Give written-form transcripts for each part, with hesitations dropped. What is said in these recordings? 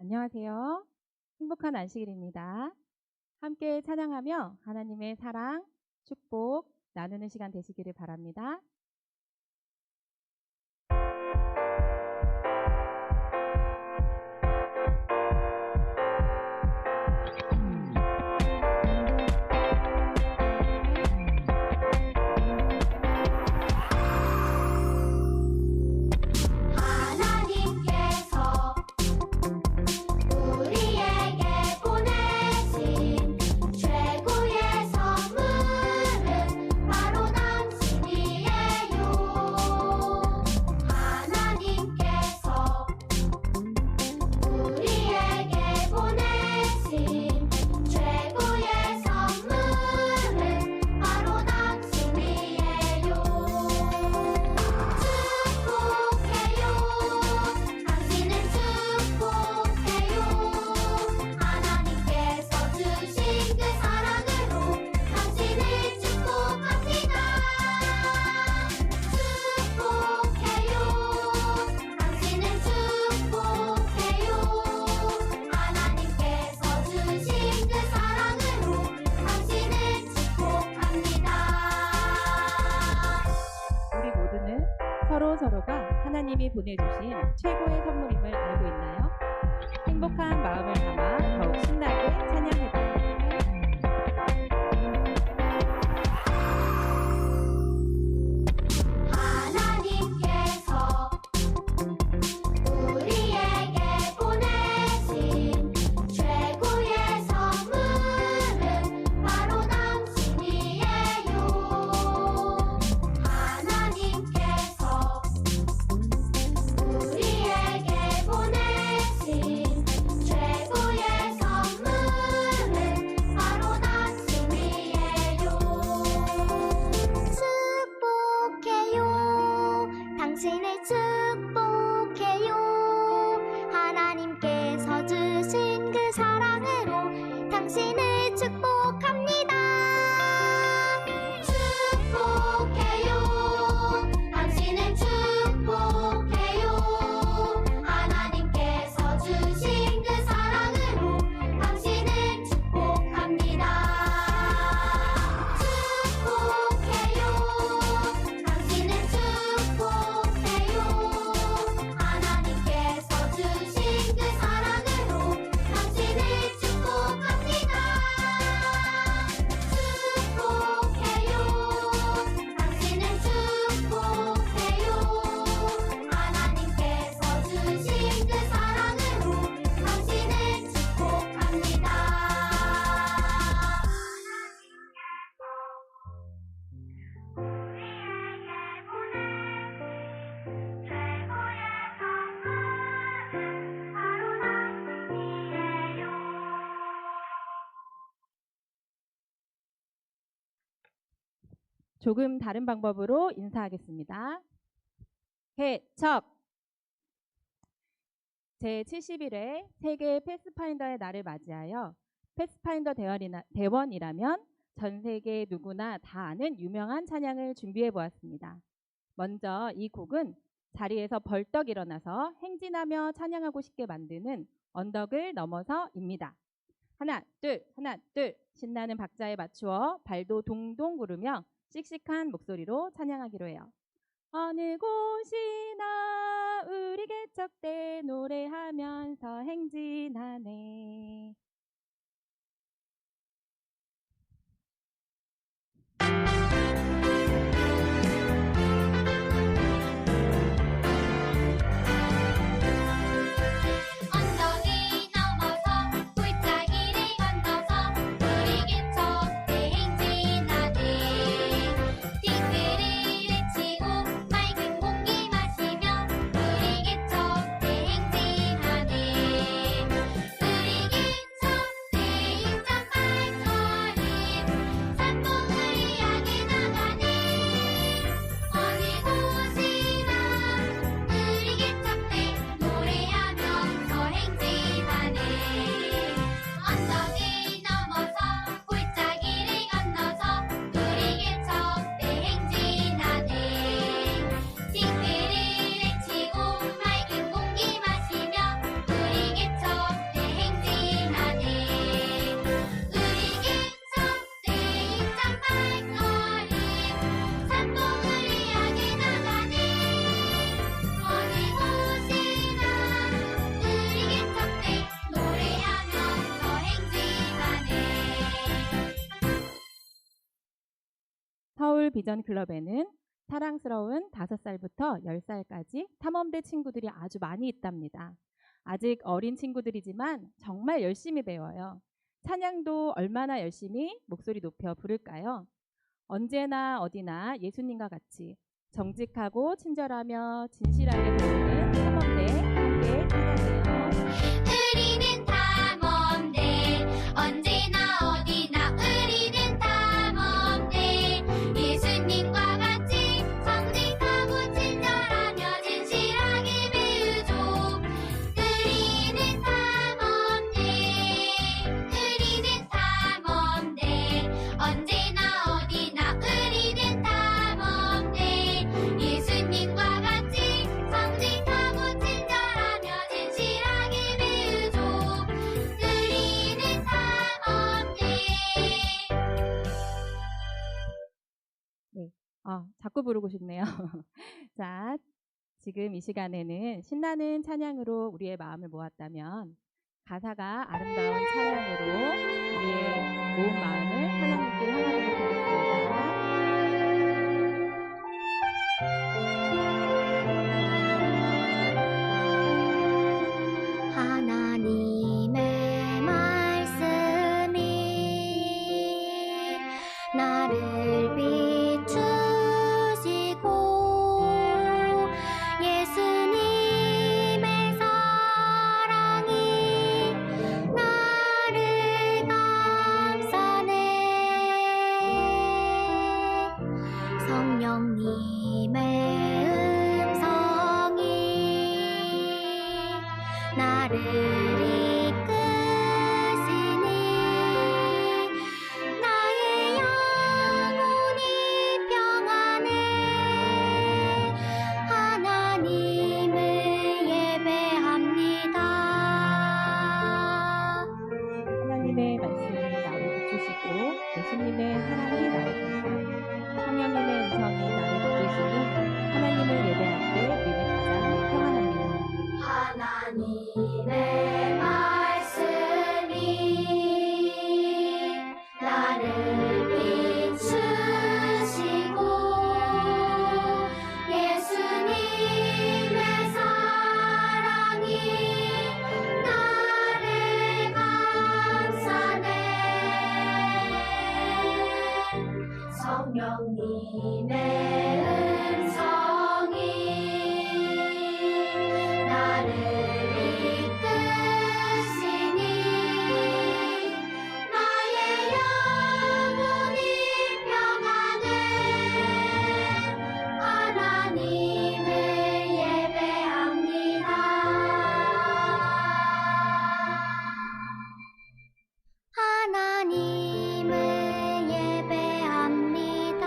안녕하세요. 행복한 안식일입니다. 함께 찬양하며 하나님의 사랑, 축복 나누는 시간 되시기를 바랍니다. 서로가 하나님이 보내주신 최고의 선물임을 알고 있나요? 행복한 마음을 담아 더욱 신나게 찬양해봐요. 당신을 축복해요. 하나님께서 주신 그 사랑으로 당신을 축복합니다. 축복해요. 당신을 축복해요. 하나님께서 주신 그 사랑으로 당신을 축복합니다. 축복해요. 당신을 축복해요. 하나님께서 주신 그 사랑으로 당신을 축복합니다. 축복해요. 당신을 축복해요. 하나님께서 주신 그 사랑으로 당신을 축복합니다. 조금 다른 방법으로 인사하겠습니다. 개척! 제71회 세계 패스파인더의 날을 맞이하여 패스파인더 대원이라면 전 세계 누구나 다 아는 유명한 찬양을 준비해 보았습니다. 먼저 이 곡은 자리에서 벌떡 일어나서 행진하며 찬양하고 싶게 만드는 언덕을 넘어서입니다. 하나, 둘, 신나는 박자에 맞추어 발도 동동 구르며 씩씩한 목소리로 찬양하기로 해요. 어느 곳이나 우리 개척대 노래하면서 행진하네. 언덕이 넘어서 골짜기를 건너서 우리 개척대 행진하네. 띵글을 외치고 맑은 공기 마시며 우리 개척대 행진하네. 우리 서울 비전 클럽에는 사랑스러운 5살부터 10살까지 탐험대 친구들이 아주 많이 있답니다. 아직 어린 친구들이지만 정말 열심히 배워요. 찬양도 얼마나 열심히 목소리 높여 부를까요? 언제나 어디나 예수님과 같이 정직하고 친절하며 진실하게 배우는 탐험대 함께 찬양해요. 우리는 탐험대 언제나 어디나 우리는 탐험대 예수님과 같이 정직하고 친절하며 진실하게 배우죠. 우리는 탐험대 언제나 어디나 우리는 탐험대 예수님과 같이 정직하고 친절하며 진실하게 배우죠. 우리는 탐험대. 자꾸 부르고 싶네요. 자, 지금 이 시간에는 신나는 찬양으로 우리의 마음을 모았다면 가사가 아름다운 찬양으로 우리의 모은 마음을 하나님께 향하도록 하겠습니다. 하나님의 말씀이 나를 비추시고 예수님의 사랑이 나를 감싸네. 성령님의 음성이 나를 이끄시니 나의 영혼이 평안해. 하나님을 예배합니다. 하나님의 말씀이 나를 비추시고 예수님의 사랑이 나를 감싸고 성령님의 음성이 나를 이끄시니 하나님을 예배할 때 우리는 가장 평안합니다. 하나님의 말씀이 나를 비추시고 예수님의 사랑이 나를 감싸네. 성령님의 음성이 나를 이끄시니 나의 영혼이 평안해. 하나님을 예배합니다. 하나님을 예배합니다.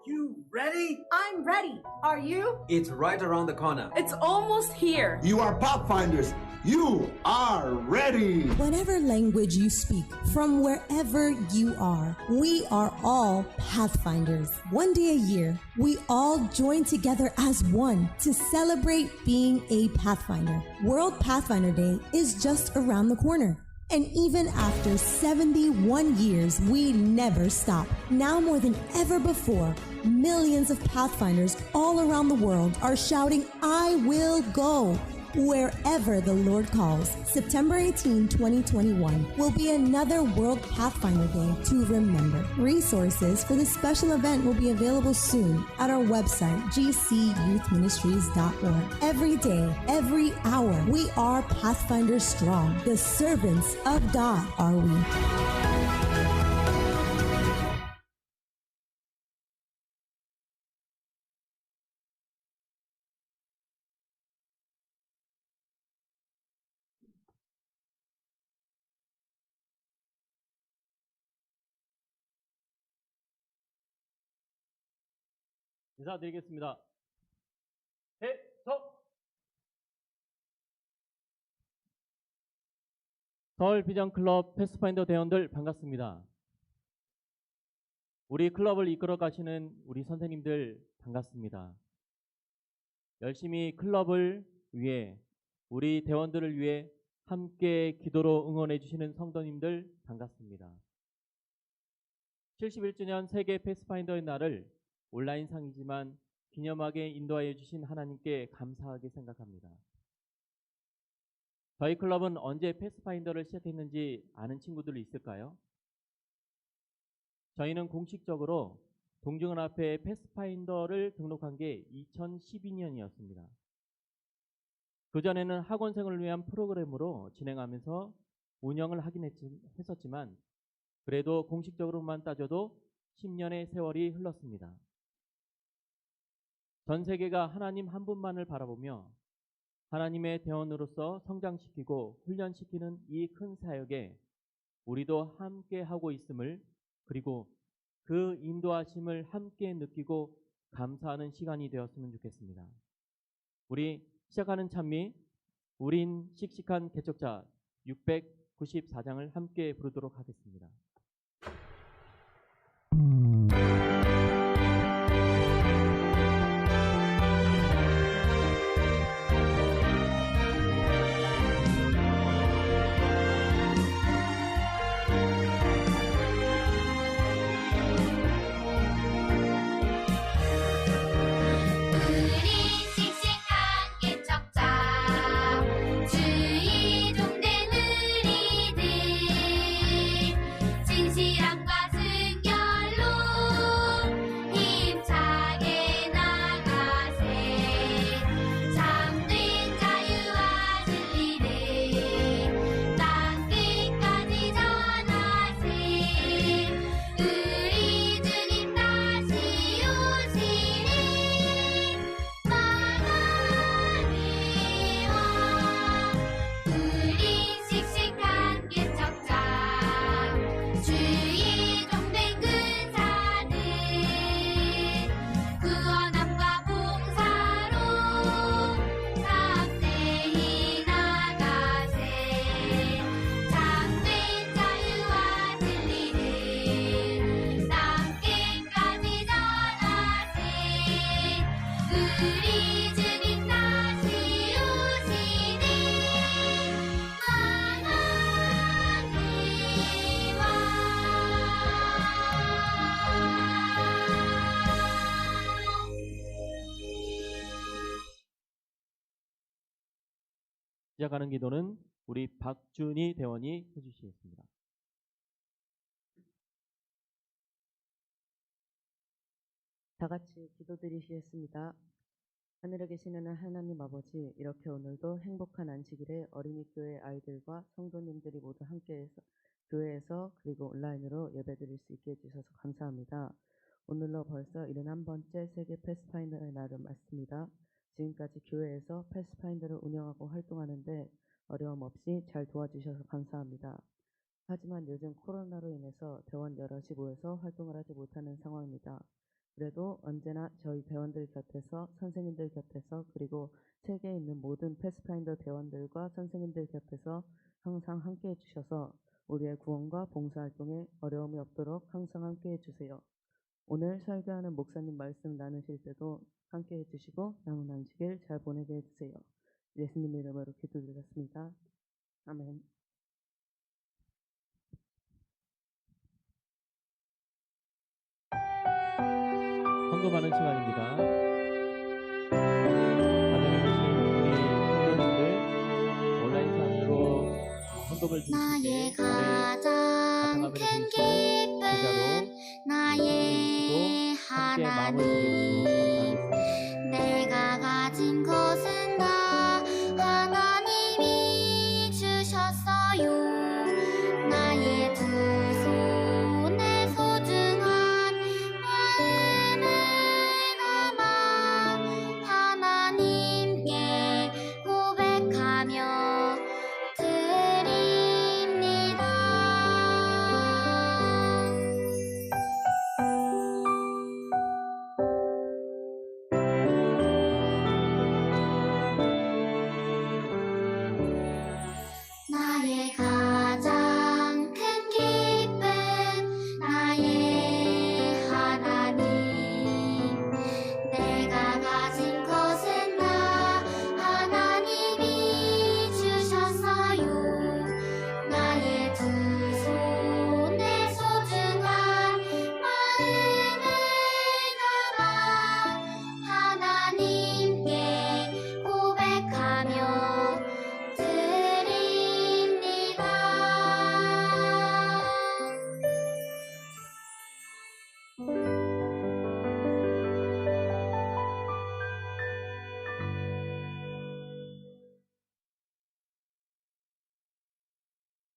You ready? I'm ready. Are you? It's right around the corner. It's almost here. You are Pathfinders. You are ready. Whatever language you speak, from wherever you are, we are all Pathfinders. One day a year, we all join together as one to celebrate being a Pathfinder. World Pathfinder Day is just around the corner. And even after 71 years, we never stop. Now more than ever before, millions of Pathfinders all around the world are shouting, "I will go," wherever the Lord calls. September 18, 2021 will be another World Pathfinder Day to remember. Resources for this special event will be available soon at our website, gcyouthministries.org. Every day, every hour, we are Pathfinders strong. The servants of God are we. 인사드리겠습니다. 해석! 서울 비전클럽 패스파인더 대원들 반갑습니다. 우리 클럽을 이끌어 가시는 우리 선생님들 반갑습니다. 열심히 클럽을 위해, 우리 대원들을 위해 함께 기도로 응원해 주시는 성도님들 반갑습니다. 71주년 세계 패스파인더의 날을 온라인상이지만 기념하게 인도하여 주신 하나님께 감사하게 생각합니다. 저희 클럽은 언제 패스파인더를 시작했는지 아는 친구들 있을까요? 저희는 공식적으로 동중은합회 패스파인더를 등록한 게 2012년이었습니다. 그전에는 학원생을 위한 프로그램으로 진행하면서 운영을 하긴 했었지만 그래도 공식적으로만 따져도 10년의 세월이 흘렀습니다. 전 세계가 하나님 한 분만을 바라보며 하나님의 대원으로서 성장시키고 훈련시키는 이 큰 사역에 우리도 함께 하고 있음을, 그리고 그 인도하심을 함께 느끼고 감사하는 시간이 되었으면 좋겠습니다. 우리 시작하는 찬미, 우린 씩씩한 개척자 694장을 함께 부르도록 하겠습니다. 시작하는 기도는 우리 박준희 대원이 해주시겠습니다. 다 같이 기도드리시겠습니다. 하늘에 계시는 하나님 아버지, 이렇게 오늘도 행복한 안식일에 어린이 교회 아이들과 성도님들이 모두 함께해서 교회에서 그리고 온라인으로 예배드릴 수 있게 해주셔서 감사합니다. 오늘로 벌써 71번째 세계 패스파인더의 날을 맞습니다. 지금까지 교회에서 패스파인더를 운영하고 활동하는데 어려움 없이 잘 도와주셔서 감사합니다. 하지만 요즘 코로나로 인해서 대원 여럿이 모여서 활동을 하지 못하는 상황입니다. 그래도 언제나 저희 대원들 곁에서, 선생님들 곁에서, 그리고 세계에 있는 모든 패스파인더 대원들과 선생님들 곁에서 항상 함께해 주셔서 우리의 구원과 봉사활동에 어려움이 없도록 항상 함께해 주세요. 오늘 설교하는 목사님 말씀 나누실 때도 함께해 주시고 남은 안식일 잘 보내게 해주세요. 예수님 이름으로 기도드렸습니다. 아멘. 헌금하는 시간입니다. 가정에 계신 우리 성도님들 온라인상으로 헌금을 주실 때 바탕화면에 보이시는 계좌로 나의 함께 마음을 드려주시고 감사하겠습니다. 내가 가진 것은 다 하나님이 주셨어요. 나의 두 손에 소중한 마음을 담아 하나님께 고백하며 드립니다.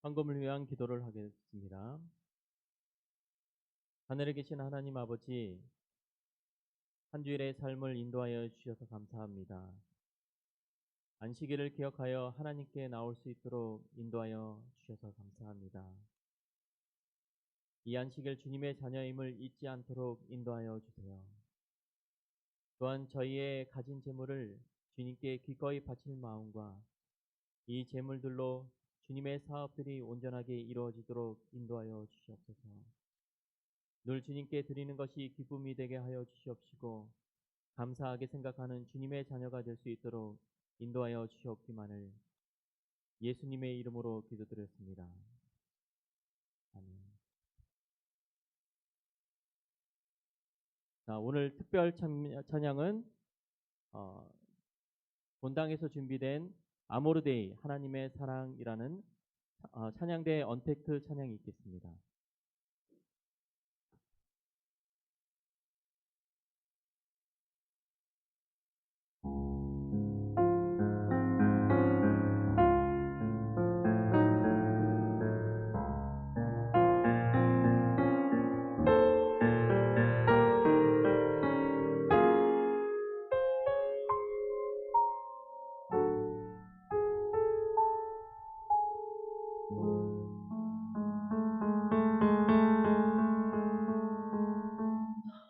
헌금을 위한 기도를 하겠습니다. 하늘에 계신 하나님 아버지, 한 주일의 삶을 인도하여 주셔서 감사합니다. 안식일을 기억하여 하나님께 나올 수 있도록 인도하여 주셔서 감사합니다. 이 안식일 주님의 자녀임을 잊지 않도록 인도하여 주세요. 또한 저희의 가진 재물을 주님께 기꺼이 바칠 마음과 이 재물들로 주님의 사업들이 온전하게 이루어지도록 인도하여 주시옵소서. 늘 주님께 드리는 것이 기쁨이 되게 하여 주시옵시고 감사하게 생각하는 주님의 자녀가 될 수 있도록 인도하여 주시옵기만을 예수님의 이름으로 기도드렸습니다. 아멘. 자, 오늘 특별 찬양은 본당에서 준비된 아모르데이 하나님의 사랑이라는 찬양대 언택트 찬양이 있겠습니다.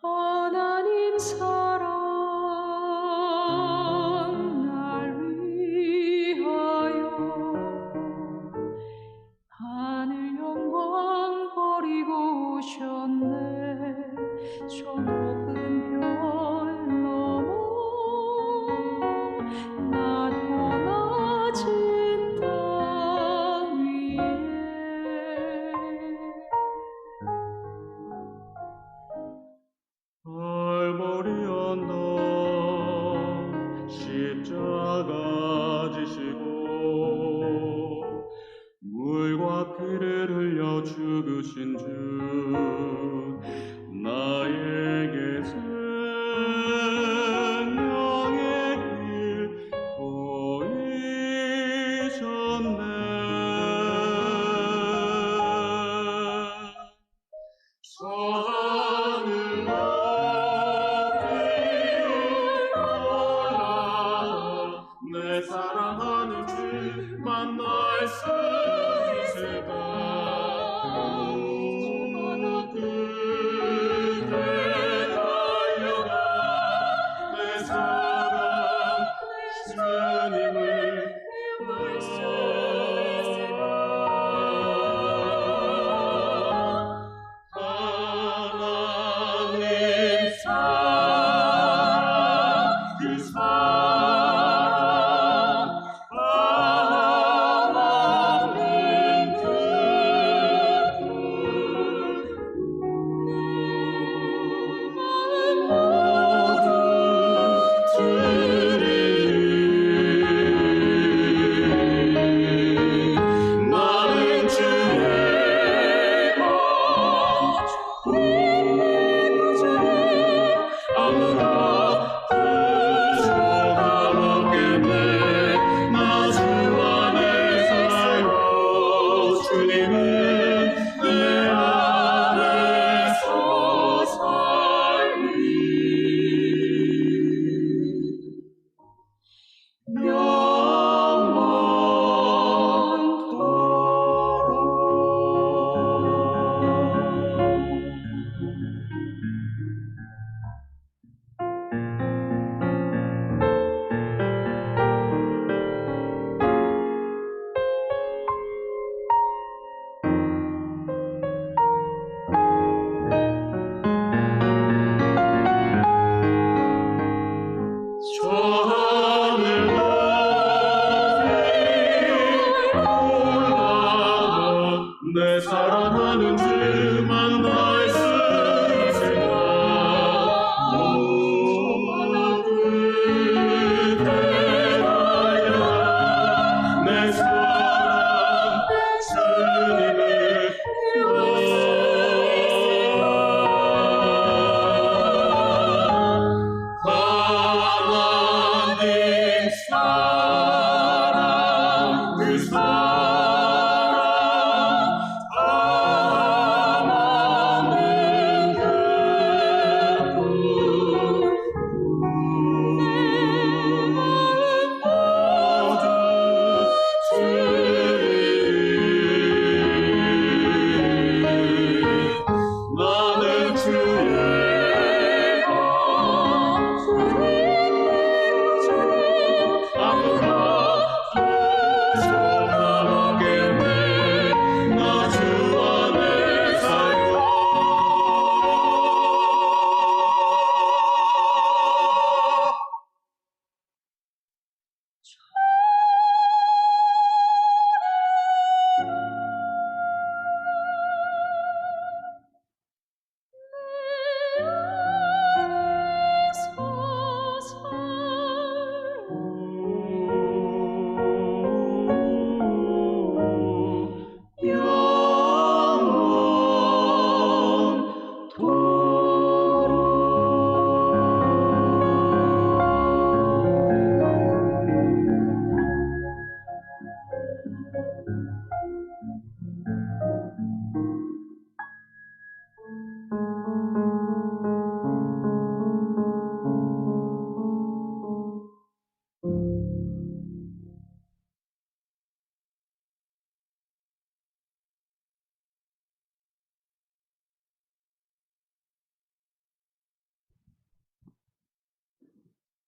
하나님 사랑 날 위하여 하늘 영광 버리고 오셨네. 저 높은 별 넘어 나도 낮은 땅 위에 갈보리 언덕 십자가 지시고 물과 피를 흘려 죽으신 주 나에게 생명의 길 보이셨네. 하늘 높이 올라 내 사랑하는 주 만날 수 있을까. 그대 달려가 내 사랑 주님을 볼 수 있을까. 하나님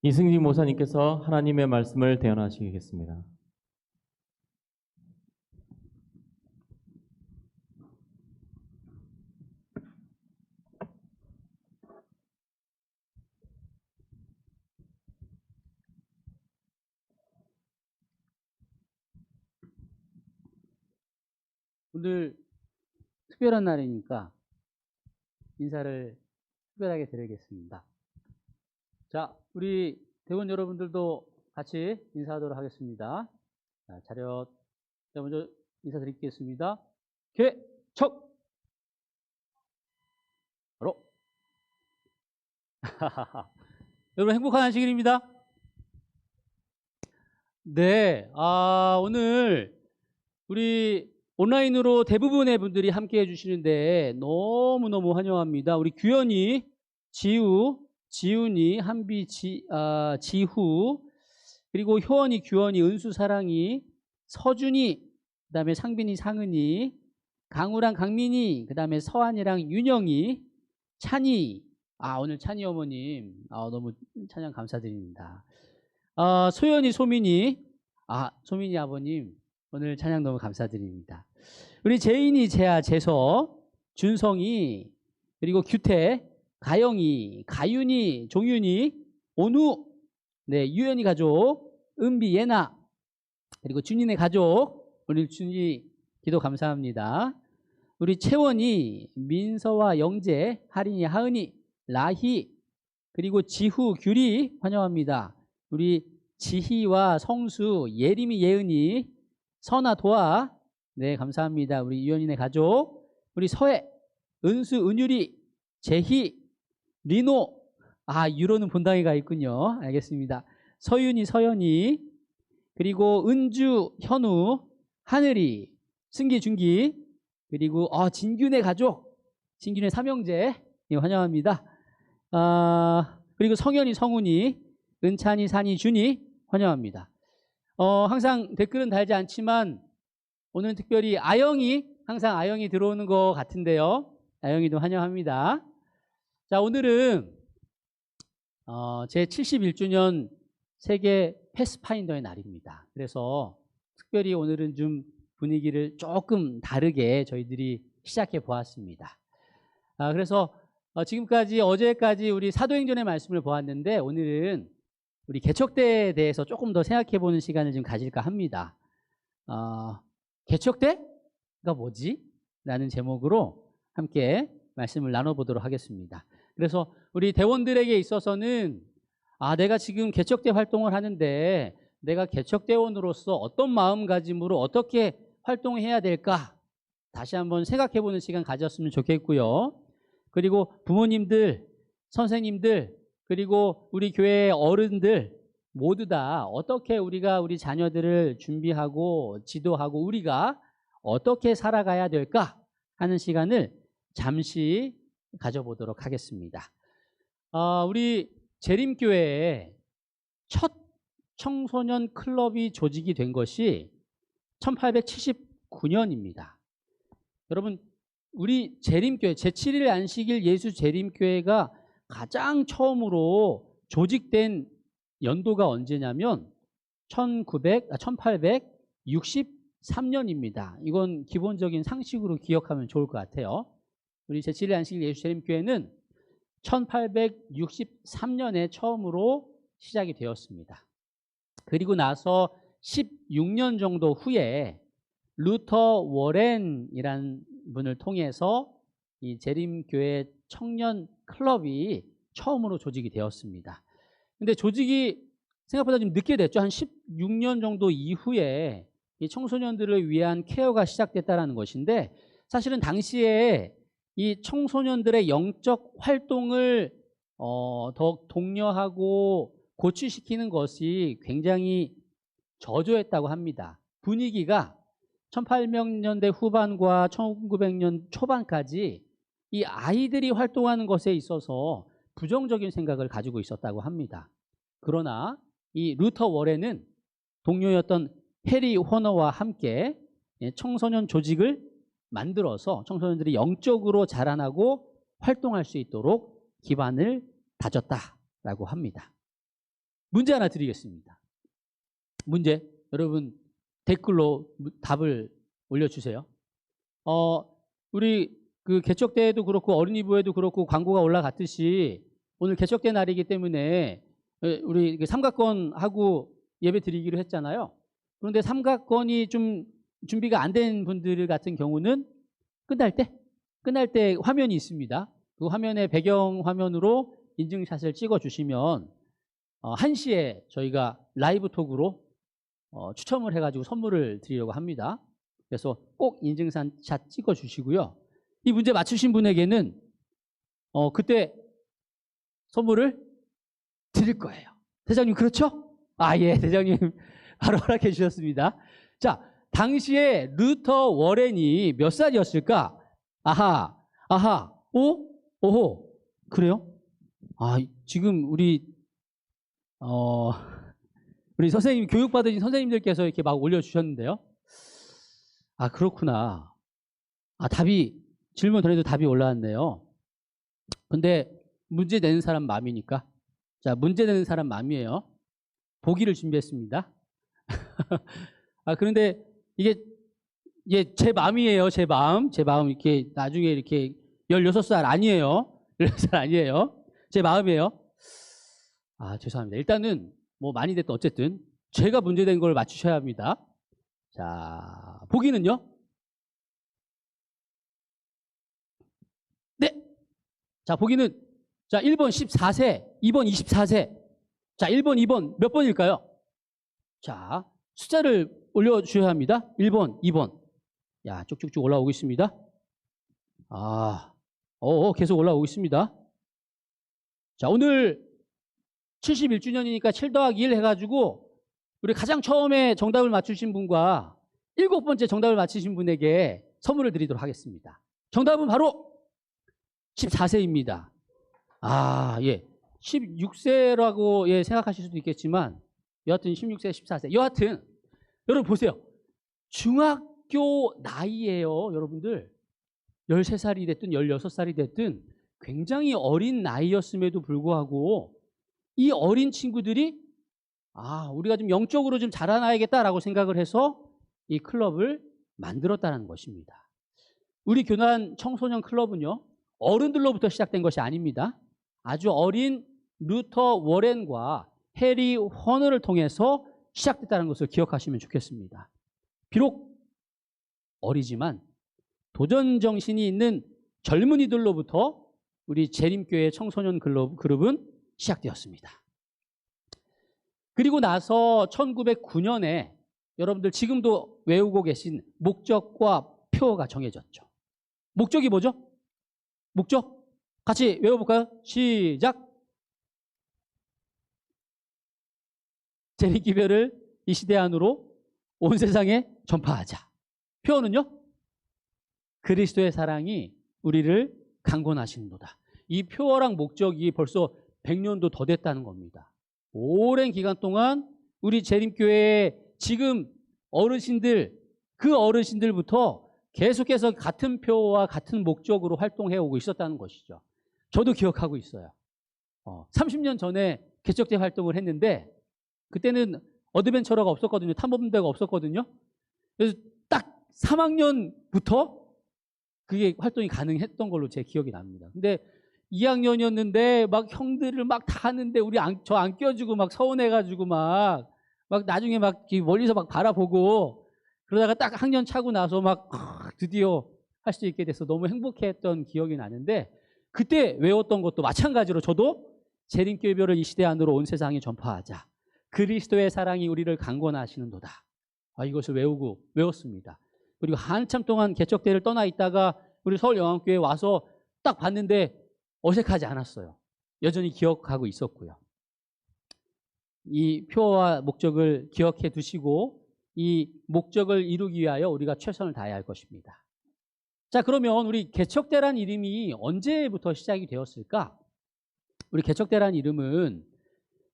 이승직 목사님께서 하나님의 말씀을 대언하시겠습니다. 오늘 특별한 날이니까 인사를 특별하게 드리겠습니다. 자, 우리 대원 여러분들도 같이 인사하도록 하겠습니다. 자, 차렷. 자, 먼저 인사드리겠습니다. 개척! 바로. 여러분 행복한 안식일입니다. 네, 오늘 우리 온라인으로 대부분의 분들이 함께 해주시는데 너무너무 환영합니다. 우리 규현이, 지훈이, 한비, 지후, 그리고 효원이, 규현이, 은수, 사랑이, 서준이, 그 다음에 상빈이, 상은이, 강우랑 강민이, 그 다음에 서한이랑 윤영이, 찬이, 오늘 찬이 어머님, 너무 찬양 감사드립니다. 소연이, 소민이, 소민이 아버님, 오늘 찬양 너무 감사드립니다. 우리 재인이, 재아, 재서, 준성이, 그리고 규태, 가영이, 가윤이, 종윤이, 온우, 네, 유연이 가족, 은비, 예나, 그리고 준이네 가족, 오늘 준이 기도 감사합니다. 우리 채원이, 민서와 영재, 하린이, 하은이, 라희, 그리고 지후, 규리 환영합니다. 우리 지희와 성수, 예림이, 예은이, 선아, 도아, 네, 감사합니다. 우리 유연이네 가족, 우리 서해, 은수, 은유리, 재희, 리노, 유로는 본당에 가 있군요. 알겠습니다. 서윤이, 서연이, 그리고 은주, 현우, 하늘이, 승기, 준기, 그리고 진균의 가족, 진균의 삼형제, 네, 환영합니다. 그리고 성현이, 성훈이, 은찬이, 산이, 준이 환영합니다. 항상 댓글은 달지 않지만 오늘은 특별히 항상 아영이 들어오는 것 같은데요. 아영이도 환영합니다. 자, 오늘은 제 71주년 세계 패스파인더의 날입니다. 그래서 특별히 오늘은 좀 분위기를 조금 다르게 저희들이 시작해 보았습니다. 그래서 지금까지 어제까지 우리 사도행전의 말씀을 보았는데 오늘은 우리 개척대에 대해서 조금 더 생각해 보는 시간을 좀 가질까 합니다. 개척대가 뭐지? 라는 제목으로 함께 말씀을 나눠보도록 하겠습니다. 그래서 우리 대원들에게 있어서는 내가 지금 개척대 활동을 하는데 내가 개척대원으로서 어떤 마음가짐으로 어떻게 활동해야 될까? 다시 한번 생각해 보는 시간 가졌으면 좋겠고요. 그리고 부모님들, 선생님들, 그리고 우리 교회의 어른들 모두 다 어떻게 우리가 우리 자녀들을 준비하고 지도하고 우리가 어떻게 살아가야 될까 하는 시간을 잠시 가져보도록 하겠습니다. 우리 재림교회에 첫 청소년 클럽이 조직이 된 것이 1879년입니다. 여러분, 우리 재림교회, 제7일 안식일 예수 재림교회가 가장 처음으로 조직된 연도가 언제냐면 1863년입니다. 이건 기본적인 상식으로 기억하면 좋을 것 같아요. 우리 제7일 안식일 예수 재림교회는 1863년에 처음으로 시작이 되었습니다. 그리고 나서 16년 정도 후에 루터 워렌이라는 분을 통해서 이 재림교회 청년 클럽이 처음으로 조직이 되었습니다. 근데 조직이 생각보다 좀 늦게 됐죠. 한 16년 정도 이후에 이 청소년들을 위한 케어가 시작됐다는 것인데 사실은 당시에 이 청소년들의 영적 활동을 더 독려하고 고취시키는 것이 굉장히 저조했다고 합니다. 분위기가 1800년대 후반과 1900년 초반까지 이 아이들이 활동하는 것에 있어서 부정적인 생각을 가지고 있었다고 합니다. 그러나 이 루터 월에는 동료였던 해리 호너와 함께 청소년 조직을 만들어서 청소년들이 영적으로 자라나고 활동할 수 있도록 기반을 다졌다라고 합니다. 문제 하나 드리겠습니다. 문제, 여러분 댓글로 답을 올려주세요. 우리 그 개척대회도 그렇고 어린이부회도 그렇고 광고가 올라갔듯이 오늘 개척대 날이기 때문에 우리 삼각권하고 예배 드리기로 했잖아요. 그런데 삼각권이 좀 준비가 안 된 분들 같은 경우는 끝날 때 화면이 있습니다. 그 화면에 배경 화면으로 인증샷을 찍어 주시면 1시에 저희가 라이브 톡으로 추첨을 해가지고 선물을 드리려고 합니다. 그래서 꼭 인증샷 찍어 주시고요. 이 문제 맞추신 분에게는 그때 선물을 드릴 거예요. 대장님 그렇죠? 예, 대장님 바로 허락해 주셨습니다. 자, 당시에 루터 워렌이 몇 살이었을까? 오호, 그래요? 지금 우리 선생님, 교육받으신 선생님들께서 이렇게 막 올려주셨는데요. 그렇구나. 질문 전에도 답이 올라왔네요. 근데 문제 내는 사람 마음이니까. 자, 문제 내는 사람 마음이에요. 보기를 준비했습니다. 그런데 이게 제 마음이에요. 제 마음 이렇게 나중에 이렇게 16살 아니에요. 16살 아니에요. 제 마음이에요. 죄송합니다. 일단은 뭐 많이 됐든 어쨌든 제가 문제된 걸 맞추셔야 합니다. 자, 보기는요? 네. 자, 보기는 1번 14세, 2번 24세. 자, 1번, 2번 몇 번일까요? 자, 숫자를 올려주셔야 합니다. 1번, 2번. 쭉쭉쭉 올라오고 있습니다. 계속 올라오고 있습니다. 자, 오늘 71주년이니까 7 더하기 1 해가지고 우리 가장 처음에 정답을 맞추신 분과 7번째 정답을 맞추신 분에게 선물을 드리도록 하겠습니다. 정답은 바로 14세입니다. 16세라고 생각하실 수도 있겠지만 여하튼 16세, 14세. 여하튼 여러분 보세요. 중학교 나이예요, 여러분들. 13살이 됐든 16살이 됐든 굉장히 어린 나이였음에도 불구하고 이 어린 친구들이 우리가 좀 영적으로 좀 자라나야겠다라고 생각을 해서 이 클럽을 만들었다는 것입니다. 우리 교난 청소년 클럽은요, 어른들로부터 시작된 것이 아닙니다. 아주 어린 루터 워렌과 해리 허너를 통해서 시작됐다는 것을 기억하시면 좋겠습니다. 비록 어리지만 도전 정신이 있는 젊은이들로부터 우리 재림교회 청소년 그룹은 시작되었습니다. 그리고 나서 1909년에 여러분들 지금도 외우고 계신 목적과 표어가 정해졌죠. 목적이 뭐죠? 목적? 같이 외워볼까요? 시작! 재림기별을 이 시대 안으로 온 세상에 전파하자. 표어는요? 그리스도의 사랑이 우리를 강권하시는도다. 이 표어랑 목적이 벌써 100년도 더 됐다는 겁니다. 오랜 기간 동안 우리 재림교회의 지금 어르신들, 그 어르신들부터 계속해서 같은 표어와 같은 목적으로 활동해 오고 있었다는 것이죠. 저도 기억하고 있어요. 30년 전에 개척대 활동을 했는데 그때는 어드벤처러가 없었거든요. 탐험대가 없었거든요. 그래서 딱 3학년부터 그게 활동이 가능했던 걸로 제 기억이 납니다. 근데 2학년이었는데 막 형들을 막 다 하는데 저 안 껴주고 막 서운해가지고 막 나중에 막 멀리서 막 바라보고 그러다가 딱 학년 차고 나서 막 드디어 할 수 있게 돼서 너무 행복했던 기억이 나는데 그때 외웠던 것도 마찬가지로 저도 재림교회별을 이 시대 안으로 온 세상에 전파하자. 그리스도의 사랑이 우리를 강권하시는도다. 이것을 외웠습니다. 그리고 한참 동안 개척대를 떠나 있다가 우리 서울영암교회에 와서 딱 봤는데 어색하지 않았어요. 여전히 기억하고 있었고요. 이 표어와 목적을 기억해 두시고 이 목적을 이루기 위하여 우리가 최선을 다해야 할 것입니다. 자, 그러면 우리 개척대란 이름이 언제부터 시작이 되었을까? 우리 개척대란 이름은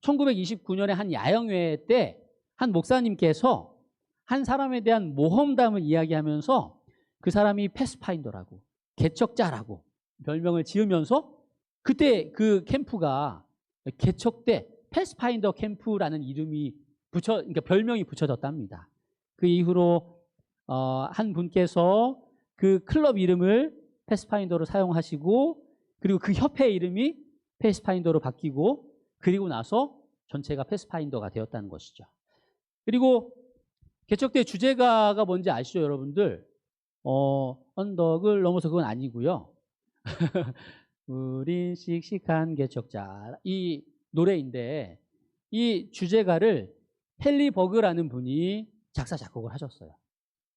1929년에 한 야영회 때 한 목사님께서 한 사람에 대한 모험담을 이야기하면서 그 사람이 패스파인더라고, 개척자라고 별명을 지으면서 그때 그 캠프가 개척대 패스파인더 캠프라는 이름이 그러니까 별명이 붙여졌답니다. 그 이후로 한 분께서 그 클럽 이름을 패스파인더로 사용하시고, 그리고 그 협회 이름이 패스파인더로 바뀌고, 그리고 나서 전체가 패스파인더가 되었다는 것이죠. 그리고 개척대 주제가가 뭔지 아시죠, 여러분들? 언덕을 넘어서 그건 아니고요. 우린 씩씩한 개척자, 이 노래인데 이 주제가를 헨리 버그라는 분이 작사 작곡을 하셨어요.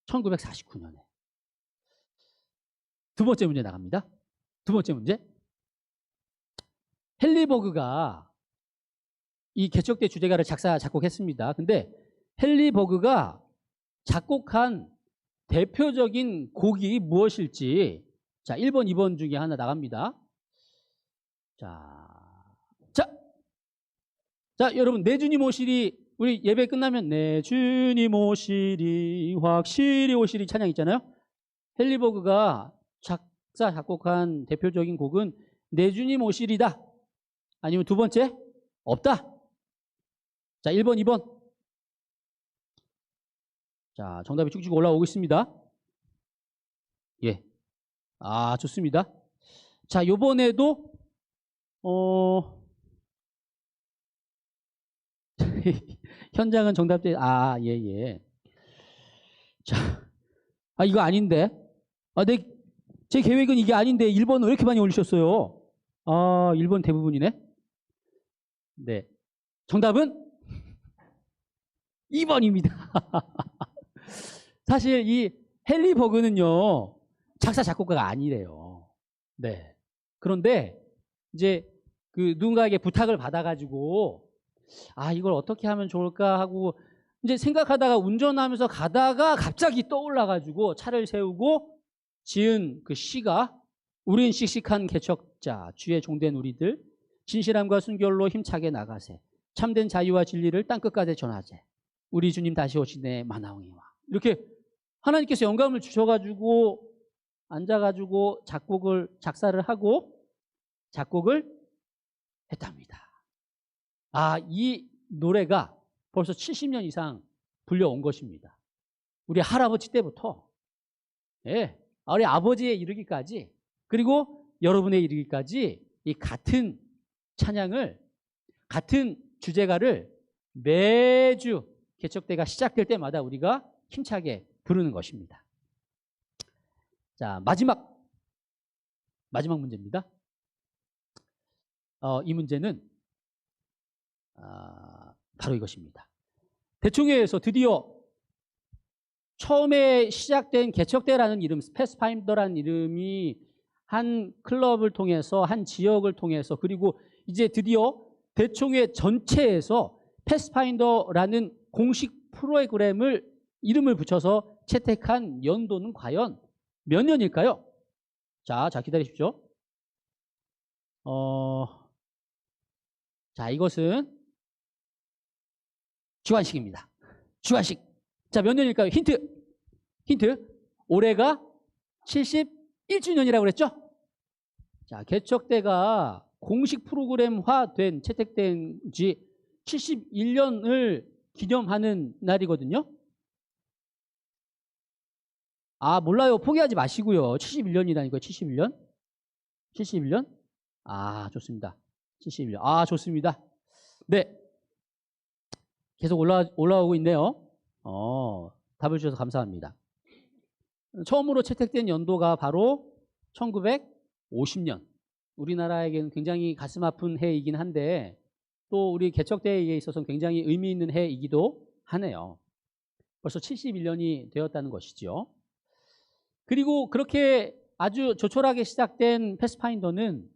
1949년에. 두 번째 문제 나갑니다. 두 번째 문제. 헨리 버그가 이 개척대 주제가를 작사 작곡했습니다. 근데 헨리 버그가 작곡한 대표적인 곡이 무엇일지, 자, 1번, 2번 중에 하나 나갑니다. 자, 여러분, 내 주님 오시리, 우리 예배 끝나면 내 주님 오시리, 확실히 오시리 찬양 있잖아요. 헨리 버그가 작사, 작곡한 대표적인 곡은 내 주님 오시리다. 아니면 두 번째, 없다. 자, 1번, 2번. 자, 정답이 쭉쭉 올라오고 있습니다. 예. 아, 좋습니다. 자, 요번에도, 현장은 정답대, 예. 자, 이거 아닌데. 제 계획은 이게 아닌데, 1번은 왜 이렇게 많이 올리셨어요? 1번 대부분이네. 네. 정답은 2번입니다. 사실 이 헨리 버그는요, 작사 작곡가가 아니래요. 네. 그런데 이제 그 누군가에게 부탁을 받아가지고 이걸 어떻게 하면 좋을까 하고 이제 생각하다가 운전하면서 가다가 갑자기 떠올라가지고 차를 세우고 지은 그 시가 우린 씩씩한 개척자, 주의 종된 우리들, 진실함과 순결로 힘차게 나가세, 참된 자유와 진리를 땅끝까지 전하세, 우리 주님 다시 오시네 만왕이와. 이렇게 하나님께서 영감을 주셔가지고 앉아가지고 작사를 하고 작곡을 했답니다. 이 노래가 벌써 70년 이상 불려온 것입니다. 우리 할아버지 때부터, 예, 우리 아버지에 이르기까지, 그리고 여러분에 이르기까지 이 같은 찬양을, 같은 주제가를 매주 개척대가 시작될 때마다 우리가 힘차게 부르는 것입니다. 자, 마지막 문제입니다. 이 문제는 바로 이것입니다. 대총회에서 드디어 처음에 시작된 개척대라는 이름, 패스파인더라는 이름이 한 클럽을 통해서, 한 지역을 통해서, 그리고 이제 드디어 대총회 전체에서 패스파인더라는 공식 프로그램을 이름을 붙여서 채택한 연도는 과연 몇 년일까요? 자, 기다리십시오. 자, 이것은 주관식입니다. 주관식. 자, 몇 년일까요? 힌트. 올해가 71주년이라고 그랬죠? 자, 개척대가 공식 프로그램화된, 채택된 지 71년을 기념하는 날이거든요. 몰라요. 포기하지 마시고요. 71년이라니까요. 71년? 좋습니다. 71년. 좋습니다. 네. 계속 올라오고 있네요. 답을 주셔서 감사합니다. 처음으로 채택된 연도가 바로 1950년. 우리나라에게는 굉장히 가슴 아픈 해이긴 한데, 또 우리 개척대에 있어서는 굉장히 의미 있는 해이기도 하네요. 벌써 71년이 되었다는 것이죠. 그리고 그렇게 아주 조촐하게 시작된 패스파인더는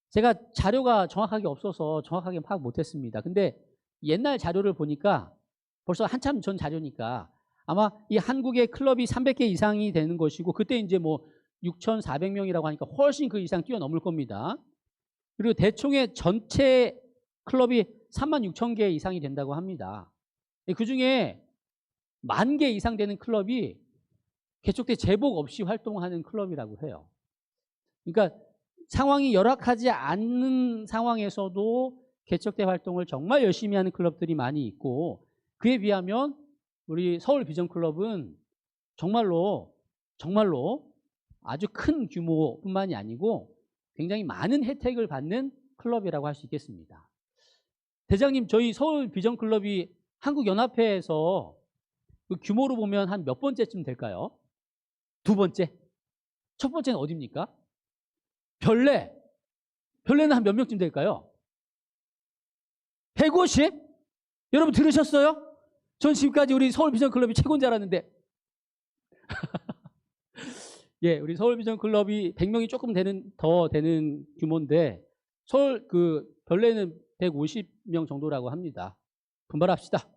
제가 자료가 정확하게 없어서 정확하게 파악 못했습니다. 근데 옛날 자료를 보니까 벌써 한참 전 자료니까 아마 이 한국의 클럽이 300개 이상이 되는 것이고, 그때 이제 뭐 6,400명이라고 하니까 훨씬 그 이상 뛰어넘을 겁니다. 그리고 대총회 전체 클럽이 36,000개 이상이 된다고 합니다. 그 중에 10,000개 이상 되는 클럽이 개척대 제복 없이 활동하는 클럽이라고 해요. 그러니까 상황이 열악하지 않는 상황에서도 개척대 활동을 정말 열심히 하는 클럽들이 많이 있고, 그에 비하면 우리 서울 비전 클럽은 정말로 아주 큰 규모뿐만이 아니고 굉장히 많은 혜택을 받는 클럽이라고 할 수 있겠습니다. 대장님, 저희 서울 비전 클럽이 한국연합회에서 그 규모로 보면 한 몇 번째쯤 될까요? 두 번째? 첫 번째는 어디입니까? 별내는 한 몇 명쯤 될까요? 150? 여러분 들으셨어요? 전 지금까지 우리 서울 비전 클럽이 최고인 줄 알았는데 예, 우리 서울 비전 클럽이 100명이 조금 더 되는 규모인데 서울 그 별내는 150명 정도라고 합니다. 분발합시다.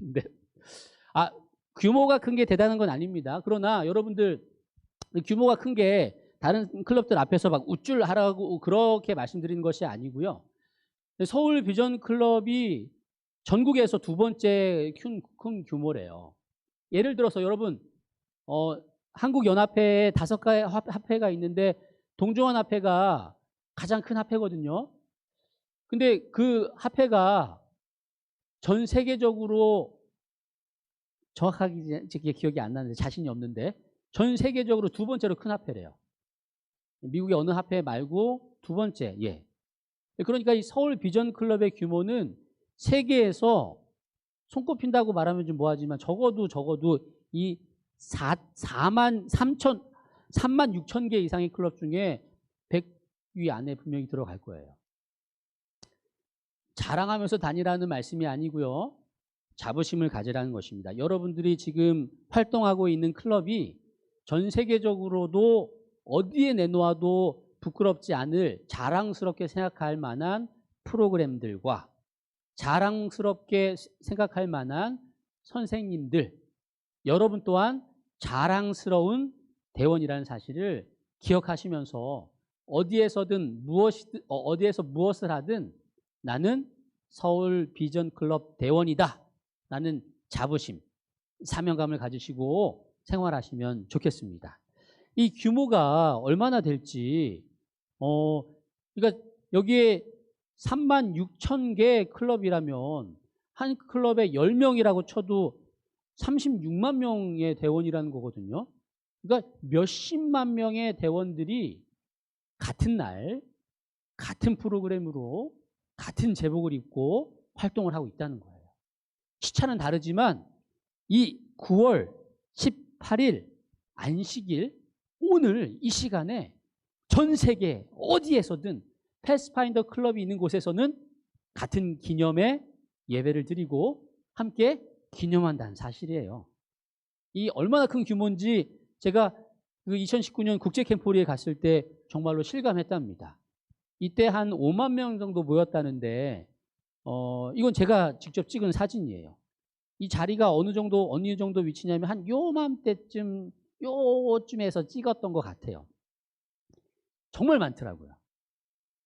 네. 규모가 큰 게 대단한 건 아닙니다. 그러나 여러분들 규모가 큰 게 다른 클럽들 앞에서 막 우쭐하라고 그렇게 말씀드리는 것이 아니고요. 서울 비전 클럽이 전국에서 두 번째 큰 규모래요. 예를 들어서 여러분 한국연합회에 5가지 합회가 있는데 동종원 합회가 가장 큰 합회거든요. 근데 그 합회가 전 세계적으로 정확하게 기억이 안 나는데 자신이 없는데 전 세계적으로 두 번째로 큰 합회래요. 미국의 어느 합회 말고 두 번째. 예. 그러니까 이 서울 비전 클럽의 규모는 세계에서 손꼽힌다고 말하면 좀 뭐하지만 적어도 이 3만 6천 개 이상의 클럽 중에 100위 안에 분명히 들어갈 거예요. 자랑하면서 다니라는 말씀이 아니고요. 자부심을 가지라는 것입니다. 여러분들이 지금 활동하고 있는 클럽이 전 세계적으로도 어디에 내놓아도 부끄럽지 않을 자랑스럽게 생각할 만한 프로그램들과 자랑스럽게 생각할 만한 선생님들, 여러분 또한 자랑스러운 대원이라는 사실을 기억하시면서 어디에서 무엇을 하든 나는 서울 비전 클럽 대원이다 라는 자부심, 사명감을 가지시고 생활하시면 좋겠습니다. 이 규모가 얼마나 될지 그러니까 여기에 3만 6천 개 클럽이라면 한 클럽에 10명이라고 쳐도 36만 명의 대원이라는 거거든요. 그러니까 몇십만 명의 대원들이 같은 날 같은 프로그램으로 같은 제복을 입고 활동을 하고 있다는 거예요. 시차는 다르지만 이 9월 18일 안식일 오늘 이 시간에 전 세계 어디에서든 패스파인더 클럽이 있는 곳에서는 같은 기념의 예배를 드리고 함께 기념한다는 사실이에요. 이 얼마나 큰 규모인지 제가 그 2019년 국제 캠포리에 갔을 때 정말로 실감했답니다. 이때 한 5만 명 정도 모였다는데 이건 제가 직접 찍은 사진이에요. 이 자리가 어느 정도 위치냐면 한 요쯤에서 찍었던 것 같아요. 정말 많더라고요.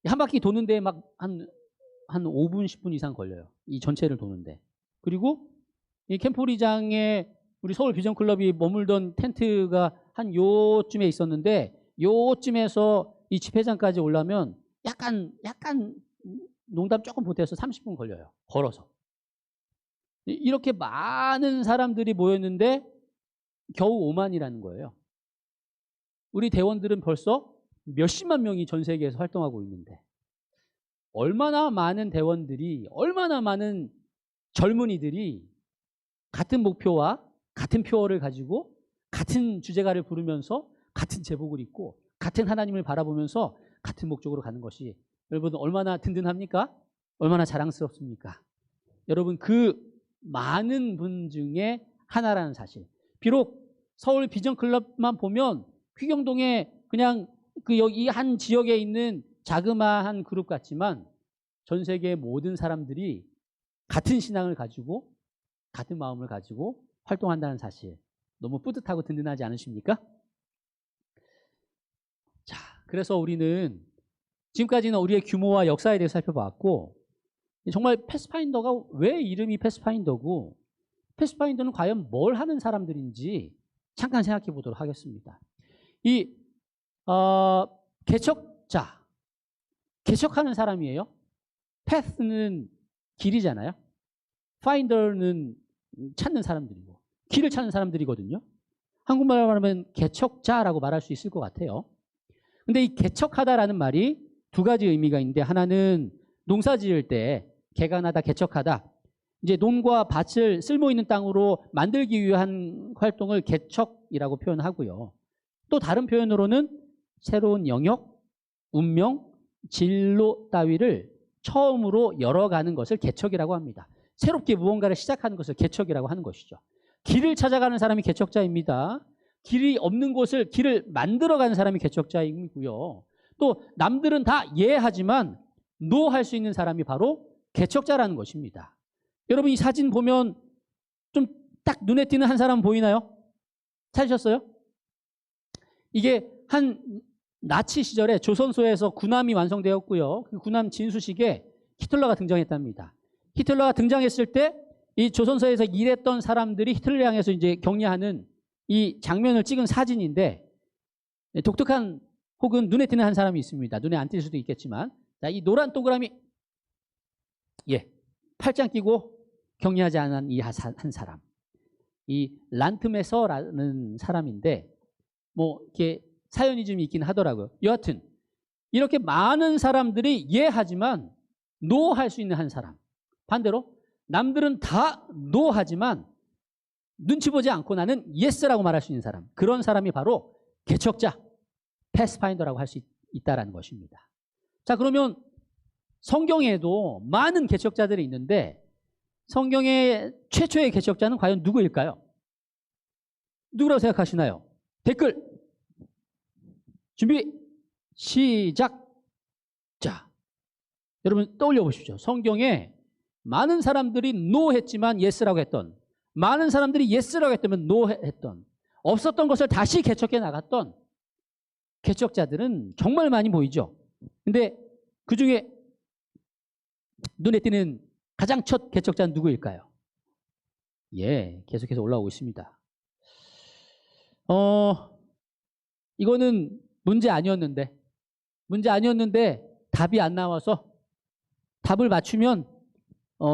한 바퀴 도는데 막 한 5분, 10분 이상 걸려요. 이 전체를 도는데. 그리고 이 캠포리장에 우리 서울 비전 클럽이 머물던 텐트가 한 요쯤에 있었는데 요쯤에서 이 집회장까지 오려면 약간 농담 조금 보태서 30분 걸려요. 걸어서. 이렇게 많은 사람들이 모였는데 겨우 5만이라는 거예요. 우리 대원들은 벌써 몇십만 명이 전 세계에서 활동하고 있는데 얼마나 많은 대원들이, 얼마나 많은 젊은이들이 같은 목표와 같은 표어를 가지고 같은 주제가를 부르면서 같은 제복을 입고 같은 하나님을 바라보면서 같은 목적으로 가는 것이 여러분 얼마나 든든합니까? 얼마나 자랑스럽습니까? 여러분 그 많은 분 중에 하나라는 사실. 비록 서울 비전 클럽만 보면 휘경동에 그냥 그 여기 한 지역에 있는 자그마한 그룹 같지만 전 세계의 모든 사람들이 같은 신앙을 가지고 같은 마음을 가지고 활동한다는 사실. 너무 뿌듯하고 든든하지 않으십니까? 자, 그래서 우리는 지금까지는 우리의 규모와 역사에 대해서 살펴봤고 정말 패스파인더가 왜 이름이 패스파인더고 패스파인더는 과연 뭘 하는 사람들인지 잠깐 생각해 보도록 하겠습니다. 이 개척하는 사람이에요. path는 길이잖아요. finder는 찾는 사람들이고 길을 찾는 사람들이거든요. 한국말로 말하면 개척자라고 말할 수 있을 것 같아요. 근데 이 개척하다라는 말이 두 가지 의미가 있는데 하나는 농사 지을 때 개간하다, 개척하다. 이제 논과 밭을 쓸모 있는 땅으로 만들기 위한 활동을 개척이라고 표현하고요. 또 다른 표현으로는 새로운 영역, 운명, 진로 따위를 처음으로 열어가는 것을 개척이라고 합니다. 새롭게 무언가를 시작하는 것을 개척이라고 하는 것이죠. 길을 찾아가는 사람이 개척자입니다. 길이 없는 곳을 길을 만들어가는 사람이 개척자이고요. 또 남들은 다 예하지만 노 할 수 있는 사람이 바로 개척자라는 것입니다. 여러분 이 사진 보면 좀 딱 눈에 띄는 한 사람 보이나요? 찾으셨어요? 이게 한 나치 시절에 조선소에서 군함이 완성되었고요. 그 군함 진수식에 히틀러가 등장했답니다. 히틀러가 등장했을 때 이 조선소에서 일했던 사람들이 히틀러를 향해서 이제 격려하는 이 장면을 찍은 사진인데 독특한 혹은 눈에 띄는 한 사람이 있습니다. 눈에 안 띌 수도 있겠지만 자, 이 노란 동그라미 팔짱 끼고 격려하지 않은 이 한 사람 이 란트메서라는 사람인데 뭐 이렇게 사연이 좀 있긴 하더라고요. 여하튼 이렇게 많은 사람들이 예하지만 노 할 수 있는 한 사람 반대로 남들은 다 노 하지만 눈치 보지 않고 나는 예스라고 말할 수 있는 사람 그런 사람이 바로 개척자 패스파인더라고 할 수 있다는 것입니다. 자 그러면 성경에도 많은 개척자들이 있는데 성경의 최초의 개척자는 과연 누구일까요? 누구라고 생각하시나요? 댓글 준비 시작. 자 여러분 떠올려 보십시오. 성경에 많은 사람들이 노 했지만 예스라고 했던 많은 사람들이 예스라고 했다면 노 했던 없었던 것을 다시 개척해 나갔던 개척자들은 정말 많이 보이죠. 근데 그중에 눈에 띄는 가장 첫 개척자는 누구일까요? 계속해서 올라오고 있습니다. 이거는 문제 아니었는데 답이 안 나와서 답을 맞추면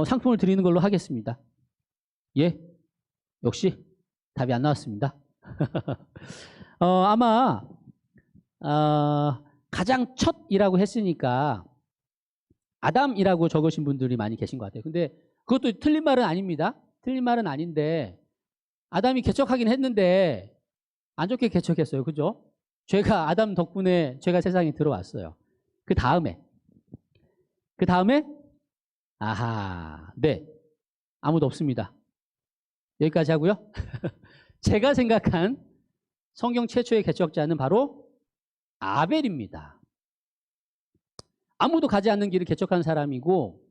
상품을 드리는 걸로 하겠습니다. 역시 답이 안 나왔습니다. 아마 가장 첫이라고 했으니까 아담이라고 적으신 분들이 많이 계신 것 같아요. 근데 그것도 틀린 말은 아닙니다. 틀린 말은 아닌데 아담이 개척하긴 했는데 안 좋게 개척했어요. 그죠? 죄가 아담 덕분에 죄가 세상에 들어왔어요. 그 다음에 아무도 없습니다. 여기까지 하고요. 제가 생각한 성경 최초의 개척자는 바로 아벨입니다. 아무도 가지 않는 길을 개척한 사람이고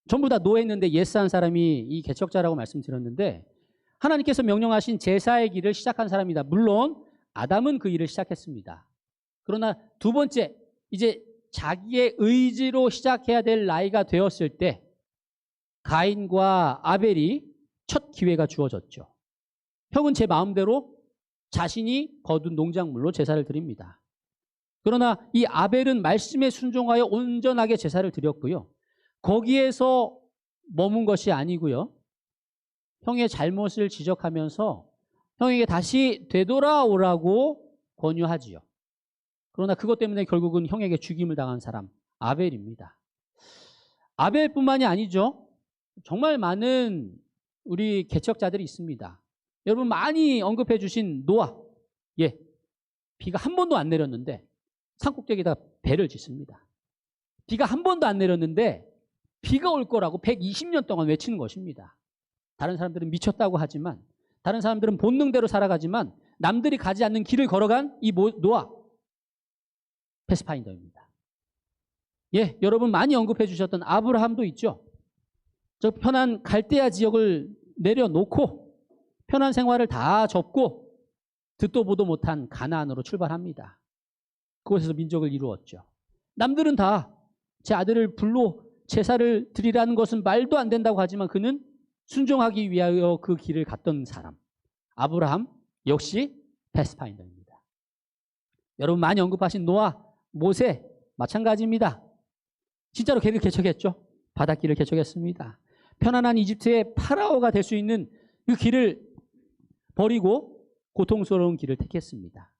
전부 다 노했는데 예스한 사람이 이 개척자라고 말씀드렸는데 하나님께서 명령하신 제사의 길을 시작한 사람이다. 물론 아담은 그 일을 시작했습니다. 그러나 두 번째 이제 자기의 의지로 시작해야 될 나이가 되었을 때 가인과 아벨이 첫 기회가 주어졌죠. 형은 제 마음대로 자신이 거둔 농작물로 제사를 드립니다. 그러나 이 아벨은 말씀에 순종하여 온전하게 제사를 드렸고요. 거기에서 머문 것이 아니고요. 형의 잘못을 지적하면서 형에게 다시 되돌아오라고 권유하지요. 그러나 그것 때문에 결국은 형에게 죽임을 당한 사람 아벨입니다. 아벨뿐만이 아니죠. 정말 많은 우리 개척자들이 있습니다. 여러분 많이 언급해 주신 노아. 비가 한 번도 안 내렸는데 산꼭대기에다 배를 짓습니다. 비가 한 번도 안 내렸는데 비가 올 거라고 120년 동안 외치는 것입니다. 다른 사람들은 미쳤다고 하지만 다른 사람들은 본능대로 살아가지만 남들이 가지 않는 길을 걸어간 이 노아 패스파인더입니다. 여러분 많이 언급해 주셨던 아브라함도 있죠. 저 편한 갈대아 지역을 내려놓고 편한 생활을 다 접고 듣도 보도 못한 가나안으로 출발합니다. 그곳에서 민족을 이루었죠. 남들은 다 제 아들을 불로 제사를 드리라는 것은 말도 안 된다고 하지만 그는 순종하기 위하여 그 길을 갔던 사람 아브라함 역시 패스파인더입니다. 여러분 많이 언급하신 노아, 모세 마찬가지입니다. 진짜로 걔를 개척했죠. 바닷길을 개척했습니다. 편안한 이집트의 파라오가 될 수 있는 그 길을 버리고 고통스러운 길을 택했습니다.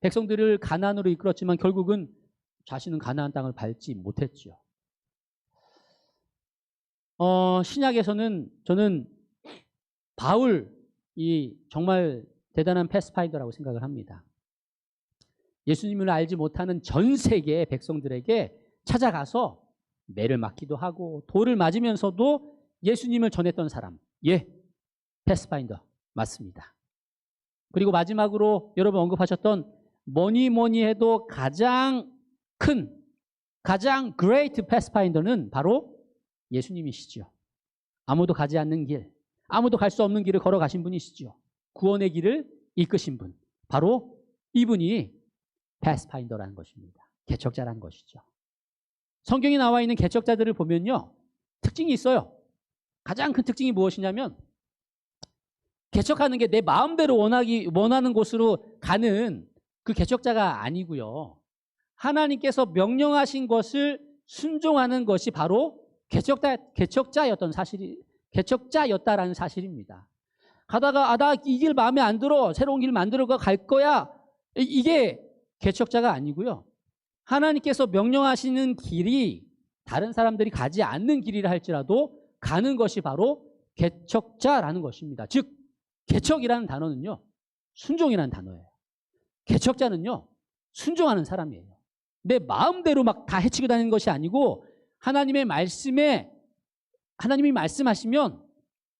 백성들을 가나안으로 이끌었지만 결국은 자신은 가나안 땅을 밟지 못했죠. 신약에서는 저는 바울이 정말 대단한 패스파인더라고 생각을 합니다. 예수님을 알지 못하는 전 세계의 백성들에게 찾아가서 매를 맞기도 하고 돌을 맞으면서도 예수님을 전했던 사람. 예, 패스파인더 맞습니다. 그리고 마지막으로 여러분 언급하셨던 뭐니 해도 가장 큰, 가장 great 패스파인더는 바로 예수님이시죠. 아무도 가지 않는 길, 아무도 갈 수 없는 길을 걸어가신 분이시죠. 구원의 길을 이끄신 분, 바로 이분이 패스파인더라는 것입니다. 개척자라는 것이죠. 성경에 나와 있는 개척자들을 보면요, 특징이 있어요. 가장 큰 특징이 무엇이냐면 개척하는 게 내 마음대로 원하는 곳으로 가는 그 개척자가 아니고요. 하나님께서 명령하신 것을 순종하는 것이 바로 개척자였다라는 사실입니다. 가다가 나 이 길 마음에 안 들어, 새로운 길 만들어 갈 거야, 이게 개척자가 아니고요. 하나님께서 명령하시는 길이 다른 사람들이 가지 않는 길이라 할지라도 가는 것이 바로 개척자라는 것입니다. 즉 개척이라는 단어는요, 순종이라는 단어예요. 개척자는요, 순종하는 사람이에요. 내 마음대로 막 다 해치고 다니는 것이 아니고 하나님이 말씀하시면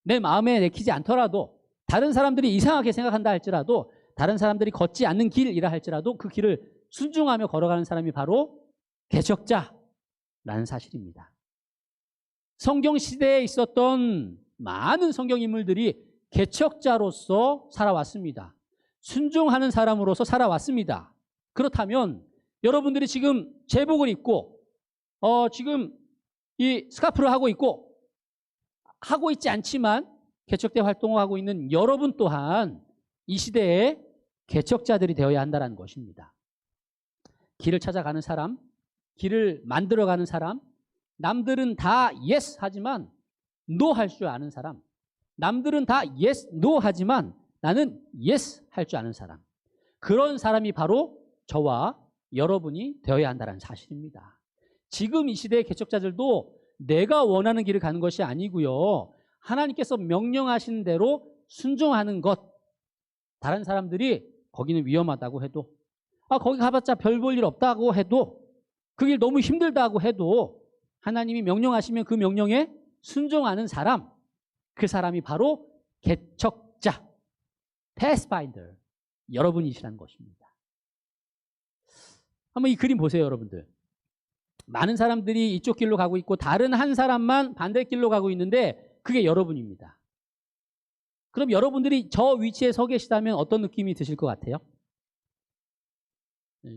내 마음에 내키지 않더라도, 다른 사람들이 이상하게 생각한다 할지라도, 다른 사람들이 걷지 않는 길이라 할지라도 그 길을 순종하며 걸어가는 사람이 바로 개척자라는 사실입니다. 성경 시대에 있었던 많은 성경 인물들이 개척자로서 살아왔습니다. 순종하는 사람으로서 살아왔습니다. 그렇다면 여러분들이 지금 제복을 입고 지금 이 스카프를 하고 있지 않지만 개척대 활동을 하고 있는 여러분 또한 이 시대에 개척자들이 되어야 한다는 것입니다. 길을 찾아가는 사람, 길을 만들어가는 사람, 남들은 다 yes 하지만 no 할 줄 아는 사람, 남들은 다 yes, no 하지만 나는 yes 할 줄 아는 사람, 그런 사람이 바로 저와 여러분이 되어야 한다는 사실입니다. 지금 이 시대의 개척자들도 내가 원하는 길을 가는 것이 아니고요, 하나님께서 명령하신 대로 순종하는 것. 다른 사람들이 거기는 위험하다고 해도, 거기 가봤자 별 볼 일 없다고 해도, 그 길 너무 힘들다고 해도 하나님이 명령하시면 그 명령에 순종하는 사람, 그 사람이 바로 개척자, 패스파인더, 여러분이시라는 것입니다. 한번 이 그림 보세요, 여러분들. 많은 사람들이 이쪽 길로 가고 있고 다른 한 사람만 반대길로 가고 있는데 그게 여러분입니다. 그럼 여러분들이 저 위치에 서 계시다면 어떤 느낌이 드실 것 같아요?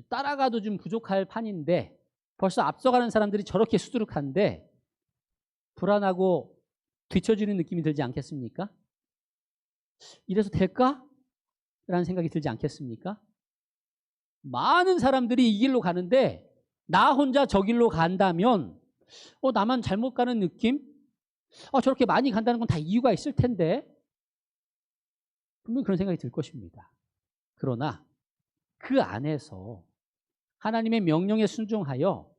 따라가도 좀 부족할 판인데 벌써 앞서가는 사람들이 저렇게 수두룩한데 불안하고 뒤처지는 느낌이 들지 않겠습니까? 이래서 될까? 라는 생각이 들지 않겠습니까? 많은 사람들이 이 길로 가는데 나 혼자 저 길로 간다면 나만 잘못 가는 느낌? 저렇게 많이 간다는 건 다 이유가 있을 텐데 분명히 그런 생각이 들 것입니다. 그러나 그 안에서 하나님의 명령에 순종하여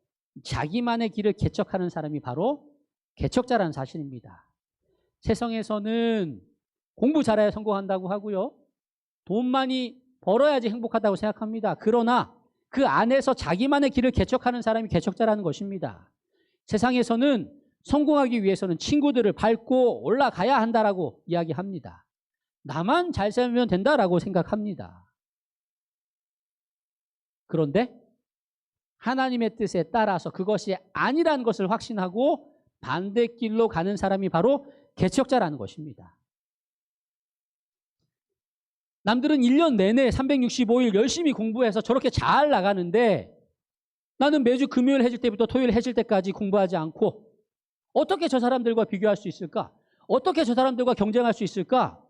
자기만의 길을 개척하는 사람이 바로 개척자라는 사실입니다. 세상에서는 공부 잘해야 성공한다고 하고요, 돈 많이 벌어야지 행복하다고 생각합니다. 그러나 그 안에서 자기만의 길을 개척하는 사람이 개척자라는 것입니다. 세상에서는 성공하기 위해서는 친구들을 밟고 올라가야 한다라고 이야기합니다. 나만 잘 살면 된다라고 생각합니다. 그런데 하나님의 뜻에 따라서 그것이 아니라는 것을 확신하고 반대길로 가는 사람이 바로 개척자라는 것입니다. 남들은 1년 내내 365일 열심히 공부해서 저렇게 잘 나가는데 나는 매주 금요일 해질 때부터 토요일 해질 때까지 공부하지 않고 어떻게 저 사람들과 비교할 수 있을까? 어떻게 저 사람들과 경쟁할 수 있을까?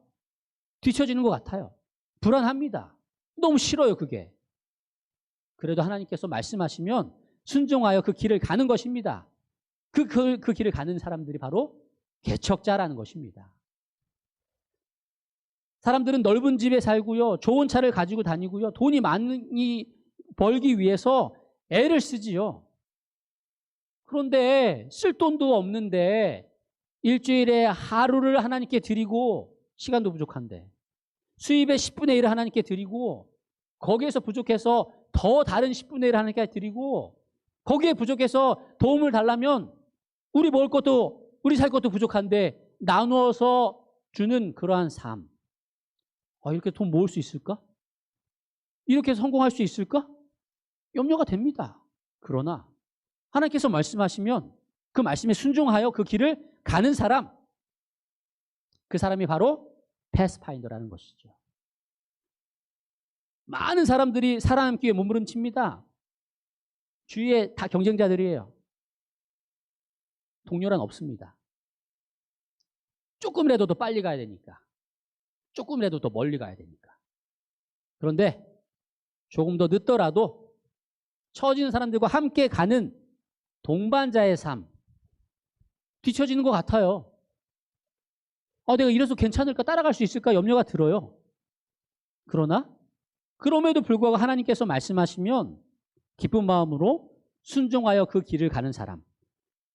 뒤처지는 것 같아요. 불안합니다. 너무 싫어요, 그게. 그래도 하나님께서 말씀하시면 순종하여 그 길을 가는 것입니다. 그 길을 가는 사람들이 바로 개척자라는 것입니다. 사람들은 넓은 집에 살고요. 좋은 차를 가지고 다니고요. 돈이 많이 벌기 위해서 애를 쓰지요. 그런데 쓸 돈도 없는데 일주일에 하루를 하나님께 드리고 시간도 부족한데 수입의 10분의 1을 하나님께 드리고 거기에서 부족해서 더 다른 10분의 1을 하나님께 드리고 거기에 부족해서 도움을 달라면 우리 먹을 것도 우리 살 것도 부족한데 나누어서 주는 그러한 삶. 이렇게 돈 모을 수 있을까? 이렇게 성공할 수 있을까? 염려가 됩니다. 그러나 하나님께서 말씀하시면 그 말씀에 순종하여 그 길을 가는 사람, 그 사람이 바로 패스파인더라는 것이죠. 많은 사람들이 살아남기 위해 몸부림칩니다. 주위에 다 경쟁자들이에요. 동료란 없습니다. 조금이라도 더 빨리 가야 되니까. 조금이라도 더 멀리 가야 되니까. 그런데 조금 더 늦더라도 처지는 사람들과 함께 가는 동반자의 삶, 뒤처지는 것 같아요. 내가 이래서 괜찮을까? 따라갈 수 있을까? 염려가 들어요. 그러나 그럼에도 불구하고 하나님께서 말씀하시면 기쁜 마음으로 순종하여 그 길을 가는 사람,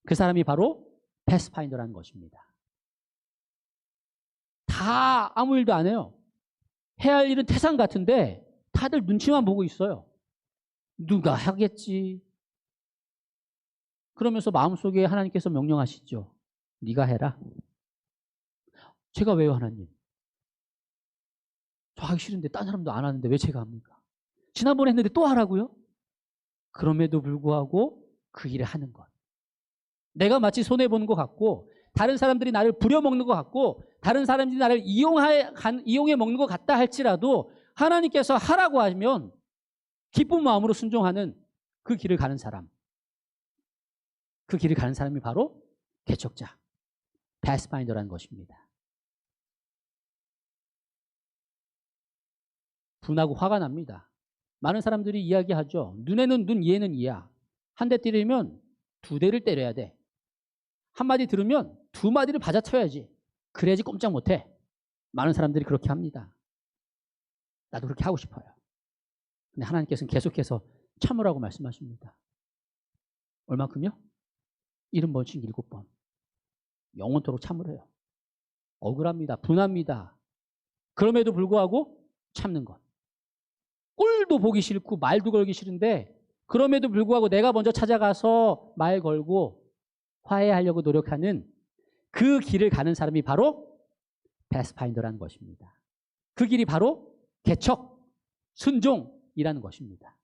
그 사람이 바로 패스파인더라는 것입니다. 다 아무 일도 안 해요. 해야 할 일은 태산 같은데 다들 눈치만 보고 있어요. 누가 하겠지? 그러면서 마음속에 하나님께서 명령하시죠. 네가 해라. 제가 왜요, 하나님? 저 하기 싫은데 딴 사람도 안 하는데 왜 제가 합니까? 지난번에 했는데 또 하라고요? 그럼에도 불구하고 그 일을 하는 것. 내가 마치 손해보는 것 같고 다른 사람들이 나를 부려먹는 것 같고 다른 사람들이 나를 이용해 먹는 것 같다 할지라도 하나님께서 하라고 하면 기쁜 마음으로 순종하는 그 길을 가는 사람. 그 길을 가는 사람이 바로 개척자, 패스파인더라는 것입니다. 분하고 화가 납니다. 많은 사람들이 이야기하죠. 눈에는 눈, 이에는 이야. 한 대 때리면 두 대를 때려야 돼. 한 마디 들으면 두 마디를 받아쳐야지. 그래야지 꼼짝 못해. 많은 사람들이 그렇게 합니다. 나도 그렇게 하고 싶어요. 근데 하나님께서는 계속해서 참으라고 말씀하십니다. 얼마큼요? 70번씩 7번. 영원토록 참으래요. 억울합니다. 분합니다. 그럼에도 불구하고 참는 것. 꼴도 보기 싫고 말도 걸기 싫은데 그럼에도 불구하고 내가 먼저 찾아가서 말 걸고 화해하려고 노력하는 그 길을 가는 사람이 바로 패스파인더라는 것입니다. 그 길이 바로 개척, 순종이라는 것입니다.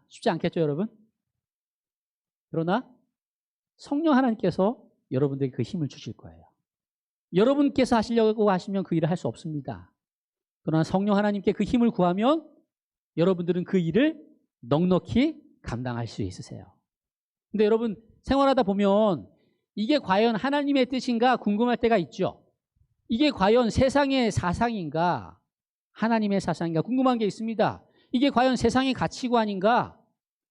쉽지 않겠죠, 여러분? 그러나 성령 하나님께서 여러분들에게 그 힘을 주실 거예요. 여러분께서 하시려고 하시면 그 일을 할 수 없습니다. 그러나 성령 하나님께 그 힘을 구하면 여러분들은 그 일을 넉넉히 감당할 수 있으세요. 근데 여러분 생활하다 보면 이게 과연 하나님의 뜻인가 궁금할 때가 있죠. 이게 과연 세상의 사상인가 하나님의 사상인가 궁금한 게 있습니다. 이게 과연 세상의 가치관인가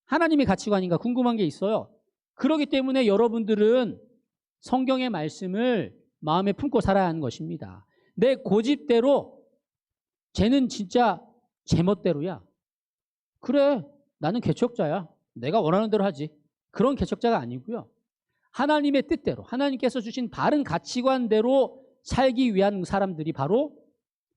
하나님의 가치관인가 궁금한 게 있어요. 그렇기 때문에 여러분들은 성경의 말씀을 마음에 품고 살아야 하는 것입니다. 내 고집대로 쟤는 진짜 제멋대로야. 그래, 나는 개척자야. 내가 원하는 대로 하지. 그런 개척자가 아니고요. 하나님의 뜻대로 하나님께서 주신 바른 가치관대로 살기 위한 사람들이 바로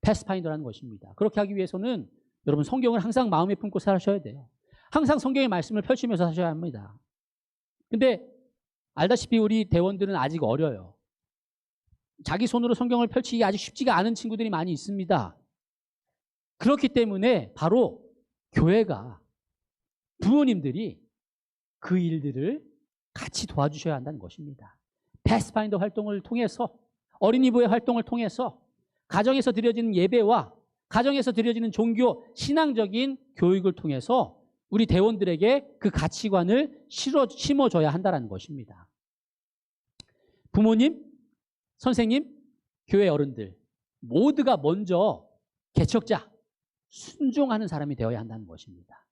패스파인더라는 것입니다. 그렇게 하기 위해서는 여러분 성경을 항상 마음에 품고 사셔야 돼요. 항상 성경의 말씀을 펼치면서 사셔야 합니다. 근데 알다시피 우리 대원들은 아직 어려요. 자기 손으로 성경을 펼치기 아직 쉽지가 않은 친구들이 많이 있습니다. 그렇기 때문에 바로 교회가 부모님들이 그 일들을 같이 도와주셔야 한다는 것입니다. 패스파인더 활동을 통해서 어린이부의 활동을 통해서 가정에서 드려지는 예배와 가정에서 드려지는 종교 신앙적인 교육을 통해서 우리 대원들에게 그 가치관을 심어줘야 한다는 것입니다. 부모님, 선생님, 교회 어른들 모두가 먼저 개척자, 순종하는 사람이 되어야 한다는 것입니다.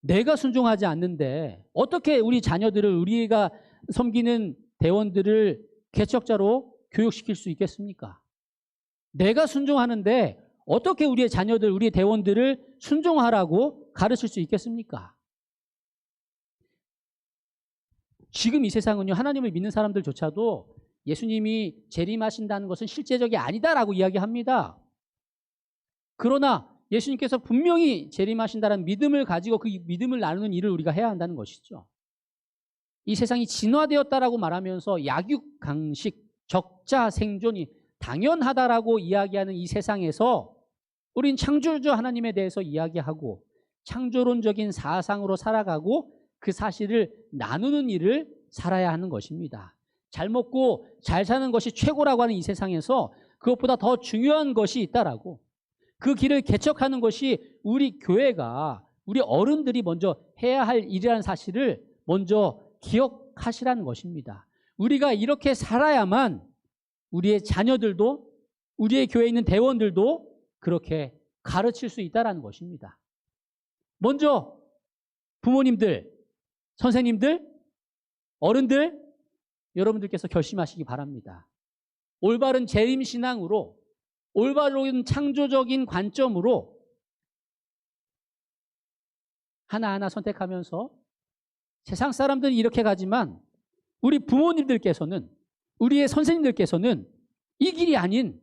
내가 순종하지 않는데 어떻게 우리 자녀들을 우리가 섬기는 대원들을 개척자로 교육시킬 수 있겠습니까? 내가 순종하는데 어떻게 우리의 자녀들, 우리의 대원들을 순종하라고 가르칠 수 있겠습니까? 지금 이 세상은요, 하나님을 믿는 사람들조차도 예수님이 재림하신다는 것은 실제적이 아니다라고 이야기합니다. 그러나 예수님께서 분명히 재림하신다는 믿음을 가지고 그 믿음을 나누는 일을 우리가 해야 한다는 것이죠. 이 세상이 진화되었다라고 말하면서 약육, 강식, 적자, 생존이 당연하다라고 이야기하는 이 세상에서 우린 창조주 하나님에 대해서 이야기하고 창조론적인 사상으로 살아가고 그 사실을 나누는 일을 살아야 하는 것입니다. 잘 먹고 잘 사는 것이 최고라고 하는 이 세상에서 그것보다 더 중요한 것이 있다라고, 그 길을 개척하는 것이 우리 교회가, 우리 어른들이 먼저 해야 할 일이라는 사실을 먼저 기억하시라는 것입니다. 우리가 이렇게 살아야만 우리의 자녀들도, 우리의 교회에 있는 대원들도 그렇게 가르칠 수 있다는 것입니다. 먼저 부모님들, 선생님들, 어른들, 여러분들께서 결심하시기 바랍니다. 올바른 재림신앙으로, 올바른 창조적인 관점으로 하나하나 선택하면서 세상 사람들은 이렇게 가지만 우리 부모님들께서는, 우리의 선생님들께서는 이 길이 아닌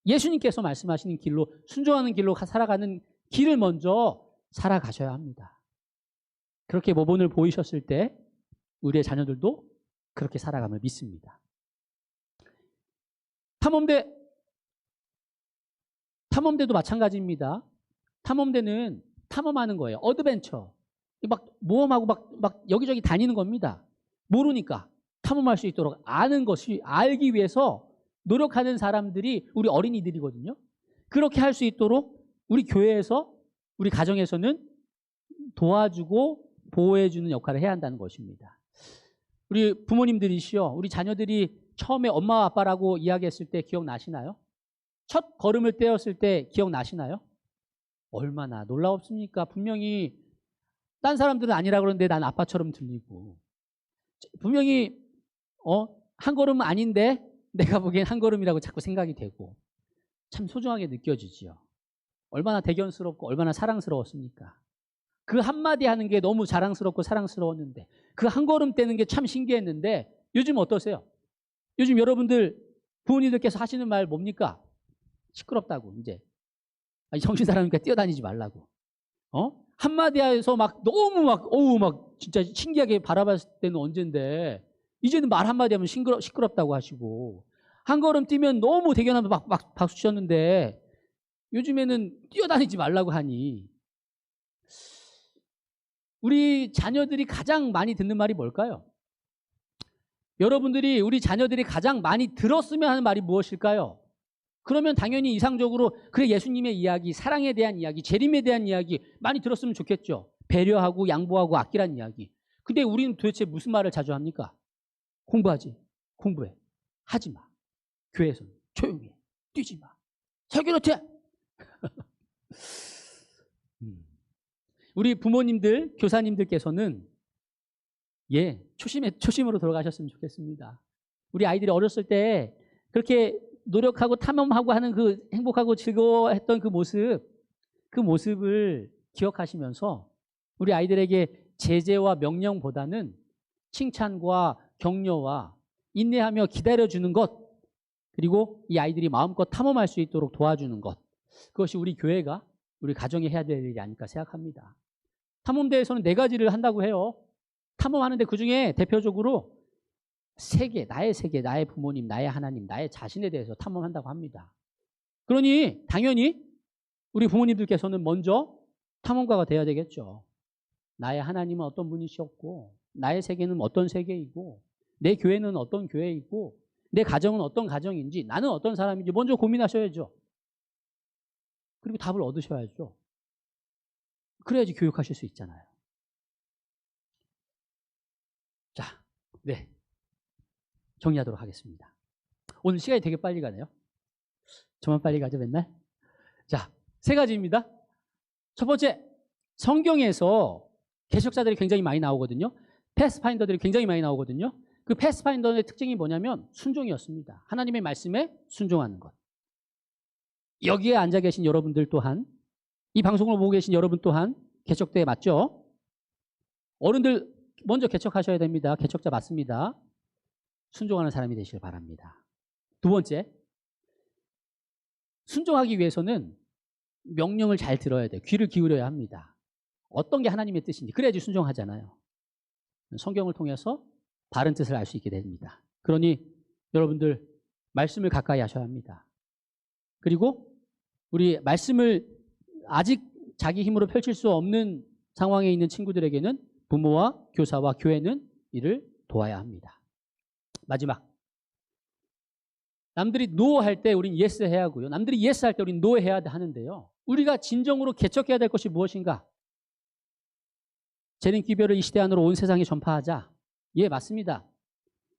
예수님께서 말씀하시는 길로, 순종하는 길로 살아가는 길을 먼저 살아가셔야 합니다. 그렇게 모범을 보이셨을 때 우리의 자녀들도 그렇게 살아감을 믿습니다. 탐험대도 마찬가지입니다. 탐험대는 탐험하는 거예요. 어드벤처. 막 모험하고 막 여기저기 다니는 겁니다. 모르니까 탐험할 수 있도록 아는 것이, 알기 위해서 노력하는 사람들이 우리 어린이들이거든요. 그렇게 할 수 있도록 우리 교회에서, 우리 가정에서는 도와주고 보호해주는 역할을 해야 한다는 것입니다. 우리 부모님들이시여, 우리 자녀들이 처음에 엄마 아빠라고 이야기했을 때 기억나시나요? 첫 걸음을 떼었을 때 기억나시나요? 얼마나 놀라웠습니까? 분명히 딴 사람들은 아니라 그러는데 난 아빠처럼 들리고, 분명히 한 걸음은 아닌데 내가 보기엔 한 걸음이라고 자꾸 생각이 되고, 참 소중하게 느껴지지요. 얼마나 대견스럽고 얼마나 사랑스러웠습니까? 그 한마디 하는 게 너무 자랑스럽고 사랑스러웠는데, 그 한 걸음 떼는 게 참 신기했는데, 요즘 어떠세요? 요즘 여러분들 부모님들께서 하시는 말 뭡니까? 시끄럽다고, 이제. 아니, 정신 사람이니까 뛰어다니지 말라고. 한마디 해서 막 너무 막 진짜 신기하게 바라봤을 때는 언젠데, 이제는 말 한마디 하면 시끄럽다고 하시고, 한 걸음 뛰면 너무 대견하면 막 박수 치셨는데, 요즘에는 뛰어다니지 말라고 하니, 우리 자녀들이 가장 많이 듣는 말이 뭘까요? 여러분들이, 우리 자녀들이 가장 많이 들었으면 하는 말이 무엇일까요? 그러면 당연히 이상적으로 그래, 예수님의 이야기, 사랑에 대한 이야기, 재림에 대한 이야기 많이 들었으면 좋겠죠. 배려하고 양보하고 아끼라는 이야기. 근데 우리는 도대체 무슨 말을 자주 합니까? 공부하지, 공부해, 하지 마, 교회에서는 조용히 해, 뛰지 마, 설교노트. 우리 부모님들, 교사님들께서는 초심으로 돌아가셨으면 좋겠습니다. 우리 아이들이 어렸을 때 그렇게 노력하고 탐험하고 하는 그 행복하고 즐거워했던 그 모습을 기억하시면서 우리 아이들에게 제재와 명령보다는 칭찬과 격려와 인내하며 기다려주는 것, 그리고 이 아이들이 마음껏 탐험할 수 있도록 도와주는 것, 그것이 우리 교회가, 우리 가정이 해야 될 일이 아닐까 생각합니다. 탐험대에서는 4가지를 한다고 해요. 탐험하는데 그중에 대표적으로 나의 세계, 나의 부모님, 나의 하나님, 나의 자신에 대해서 탐험한다고 합니다. 그러니 당연히 우리 부모님들께서는 먼저 탐험가가 돼야 되겠죠. 나의 하나님은 어떤 분이셨고, 나의 세계는 어떤 세계이고, 내 교회는 어떤 교회이고, 내 가정은 어떤 가정인지, 나는 어떤 사람인지 먼저 고민하셔야죠. 그리고 답을 얻으셔야죠. 그래야지 교육하실 수 있잖아요. 자, 네. 정리하도록 하겠습니다. 오늘 시간이 되게 빨리 가네요. 저만 빨리 가죠, 맨날? 자, 3가지입니다. 첫 번째, 성경에서 개척자들이 굉장히 많이 나오거든요. 패스파인더들이 굉장히 많이 나오거든요. 그 패스파인더의 특징이 뭐냐면 순종이었습니다. 하나님의 말씀에 순종하는 것. 여기에 앉아 계신 여러분들 또한, 이 방송을 보고 계신 여러분 또한 개척대에 맞죠? 어른들 먼저 개척하셔야 됩니다. 개척자 맞습니다. 순종하는 사람이 되시길 바랍니다. 두 번째, 순종하기 위해서는 명령을 잘 들어야 돼요. 귀를 기울여야 합니다. 어떤 게 하나님의 뜻인지, 그래야지 순종하잖아요. 성경을 통해서 바른 뜻을 알 수 있게 됩니다. 그러니 여러분들 말씀을 가까이 하셔야 합니다. 그리고 우리 말씀을 아직 자기 힘으로 펼칠 수 없는 상황에 있는 친구들에게는 부모와 교사와 교회는 이를 도와야 합니다. 마지막, 남들이 노 할 때 우린 예스 해야 하고요. 남들이 예스 할 때 우린 노 해야 하는데요. 우리가 진정으로 개척해야 될 것이 무엇인가? 재림 기별을 이 시대 안으로 온 세상에 전파하자. 예, 맞습니다.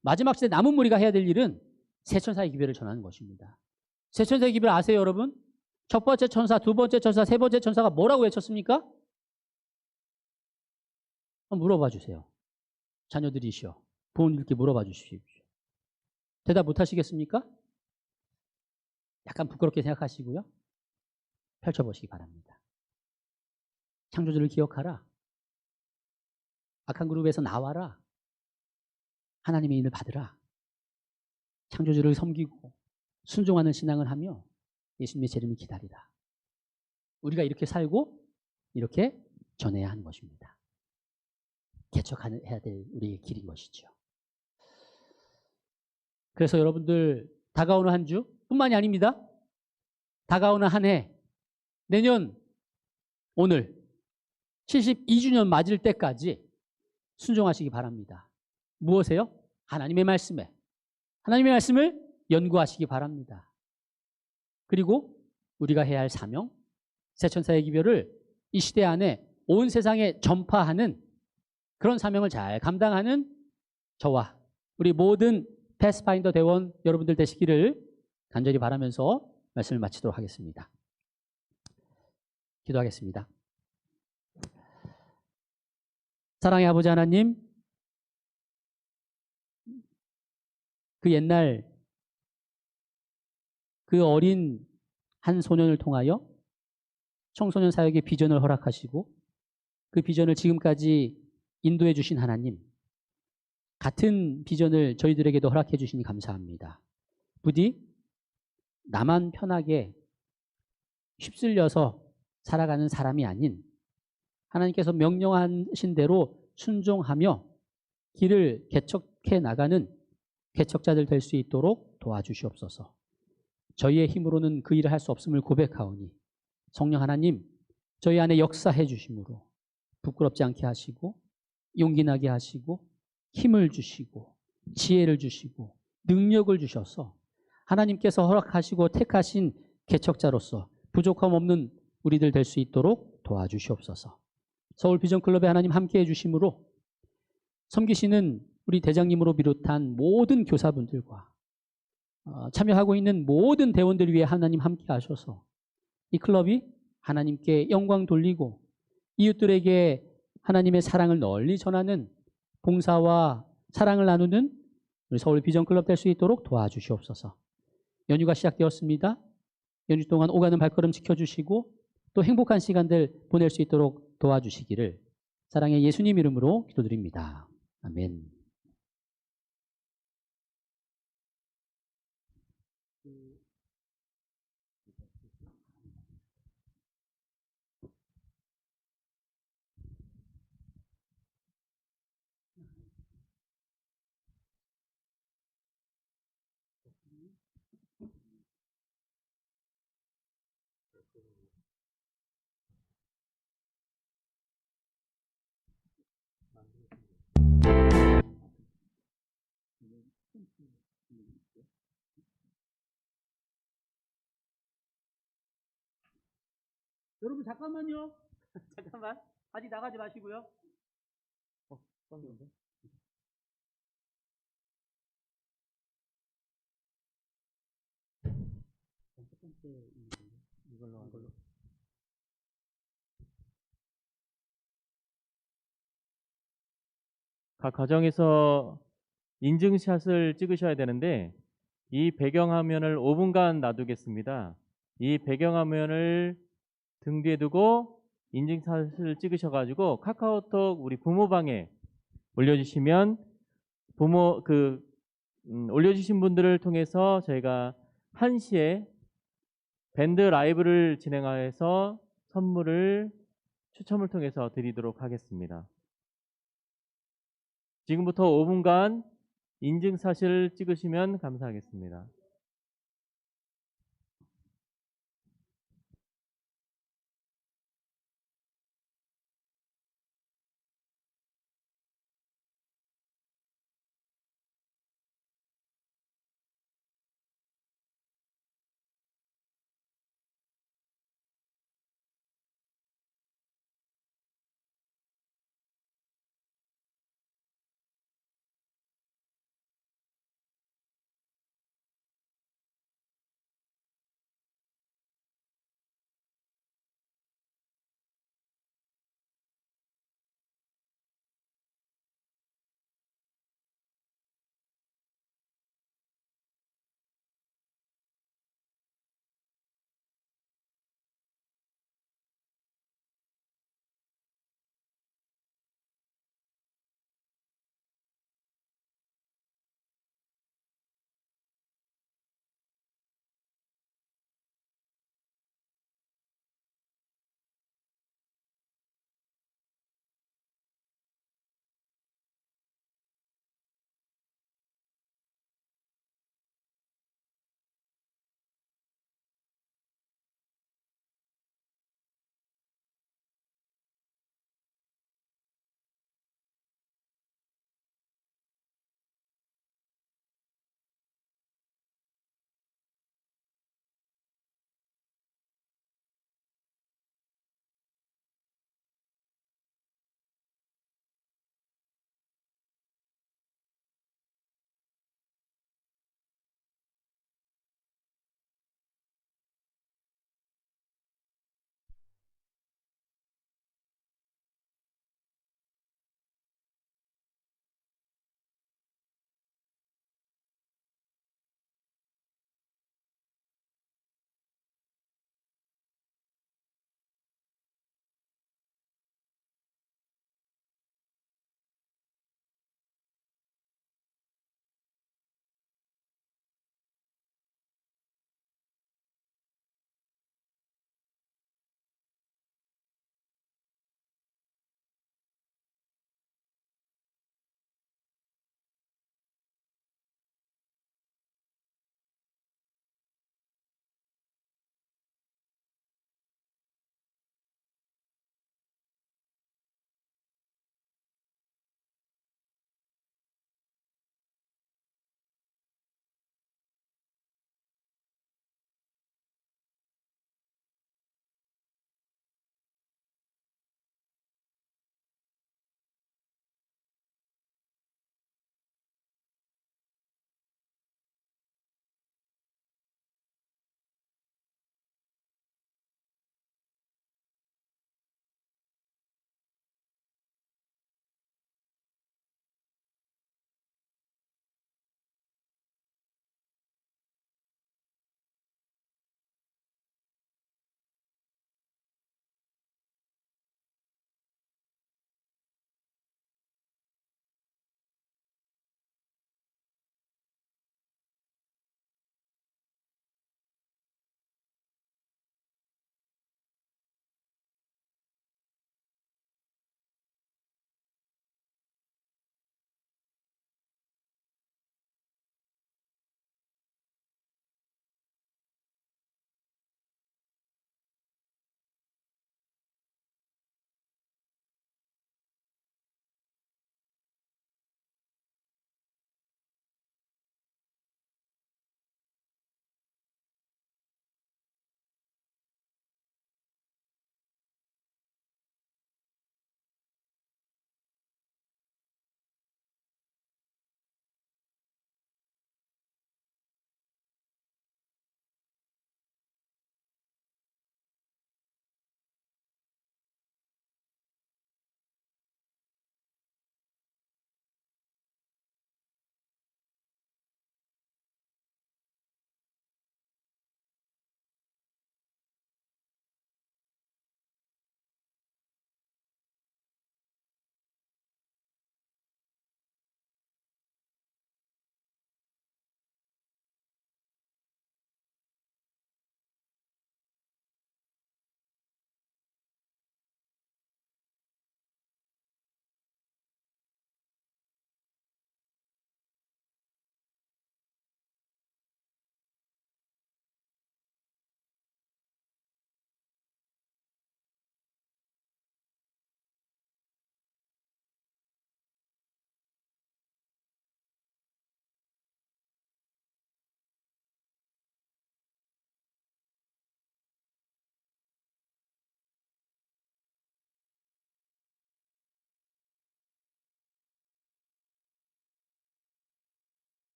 마지막 시대 남은 무리가 해야 될 일은 세 천사의 기별을 전하는 것입니다. 세 천사의 기별 아세요, 여러분? 첫 번째 천사, 두 번째 천사, 세 번째 천사가 뭐라고 외쳤습니까? 한번 물어봐 주세요. 자녀들이시여, 부모님께 물어봐 주십시오. 대답 못 하시겠습니까? 약간 부끄럽게 생각하시고요. 펼쳐보시기 바랍니다. 창조주를 기억하라. 악한 그룹에서 나와라. 하나님의 인을 받으라. 창조주를 섬기고 순종하는 신앙을 하며 예수님의 재림을 기다리라. 우리가 이렇게 살고 이렇게 전해야 하는 것입니다. 개척해야 될 우리의 길인 것이죠. 그래서 여러분들 다가오는 한 주 뿐만이 아닙니다. 다가오는 한 해, 내년 오늘 72주년 맞을 때까지 순종하시기 바랍니다. 무엇에요? 하나님의 말씀에. 하나님의 말씀을 연구하시기 바랍니다. 그리고 우리가 해야 할 사명, 세천사의 기별을 이 시대 안에 온 세상에 전파하는 그런 사명을 잘 감당하는 저와 우리 모든 패스파인더 대원 여러분들 되시기를 간절히 바라면서 말씀을 마치도록 하겠습니다. 기도하겠습니다. 사랑의 아버지 하나님, 그 옛날 그 어린 한 소년을 통하여 청소년 사역의 비전을 허락하시고 그 비전을 지금까지 인도해 주신 하나님, 같은 비전을 저희들에게도 허락해 주시니 감사합니다. 부디 나만 편하게 휩쓸려서 살아가는 사람이 아닌 하나님께서 명령하신 대로 순종하며 길을 개척해 나가는 개척자들 될 수 있도록 도와주시옵소서. 저희의 힘으로는 그 일을 할 수 없음을 고백하오니 성령 하나님, 저희 안에 역사해 주심으로 부끄럽지 않게 하시고 용기 나게 하시고 힘을 주시고 지혜를 주시고 능력을 주셔서 하나님께서 허락하시고 택하신 개척자로서 부족함 없는 우리들 될 수 있도록 도와주시옵소서. 서울 비전클럽에 하나님 함께해 주심으로 섬기시는 우리 대장님으로 비롯한 모든 교사분들과 참여하고 있는 모든 대원들 위해 하나님 함께 하셔서 이 클럽이 하나님께 영광 돌리고 이웃들에게 하나님의 사랑을 널리 전하는 봉사와 사랑을 나누는 우리 서울 비전클럽 될 수 있도록 도와주시옵소서. 연휴가 시작되었습니다. 연휴 동안 오가는 발걸음 지켜주시고 또 행복한 시간들 보낼 수 있도록 도와주시기를 사랑의 예수님 이름으로 기도드립니다. 아멘. 여러분 잠깐만요. 잠깐만. 아직 나가지 마시고요. 첫 번째 이걸로 한 걸로. 각 가정에서 인증샷을 찍으셔야 되는데 이 배경화면을 5분간 놔두겠습니다. 이 배경화면을 등 뒤에 두고 인증샷을 찍으셔가지고 카카오톡 우리 부모방에 올려주시면 올려주신 분들을 통해서 저희가 1시에 밴드 라이브를 진행하여서 선물을 추첨을 통해서 드리도록 하겠습니다. 지금부터 5분간 인증샷을 찍으시면 감사하겠습니다.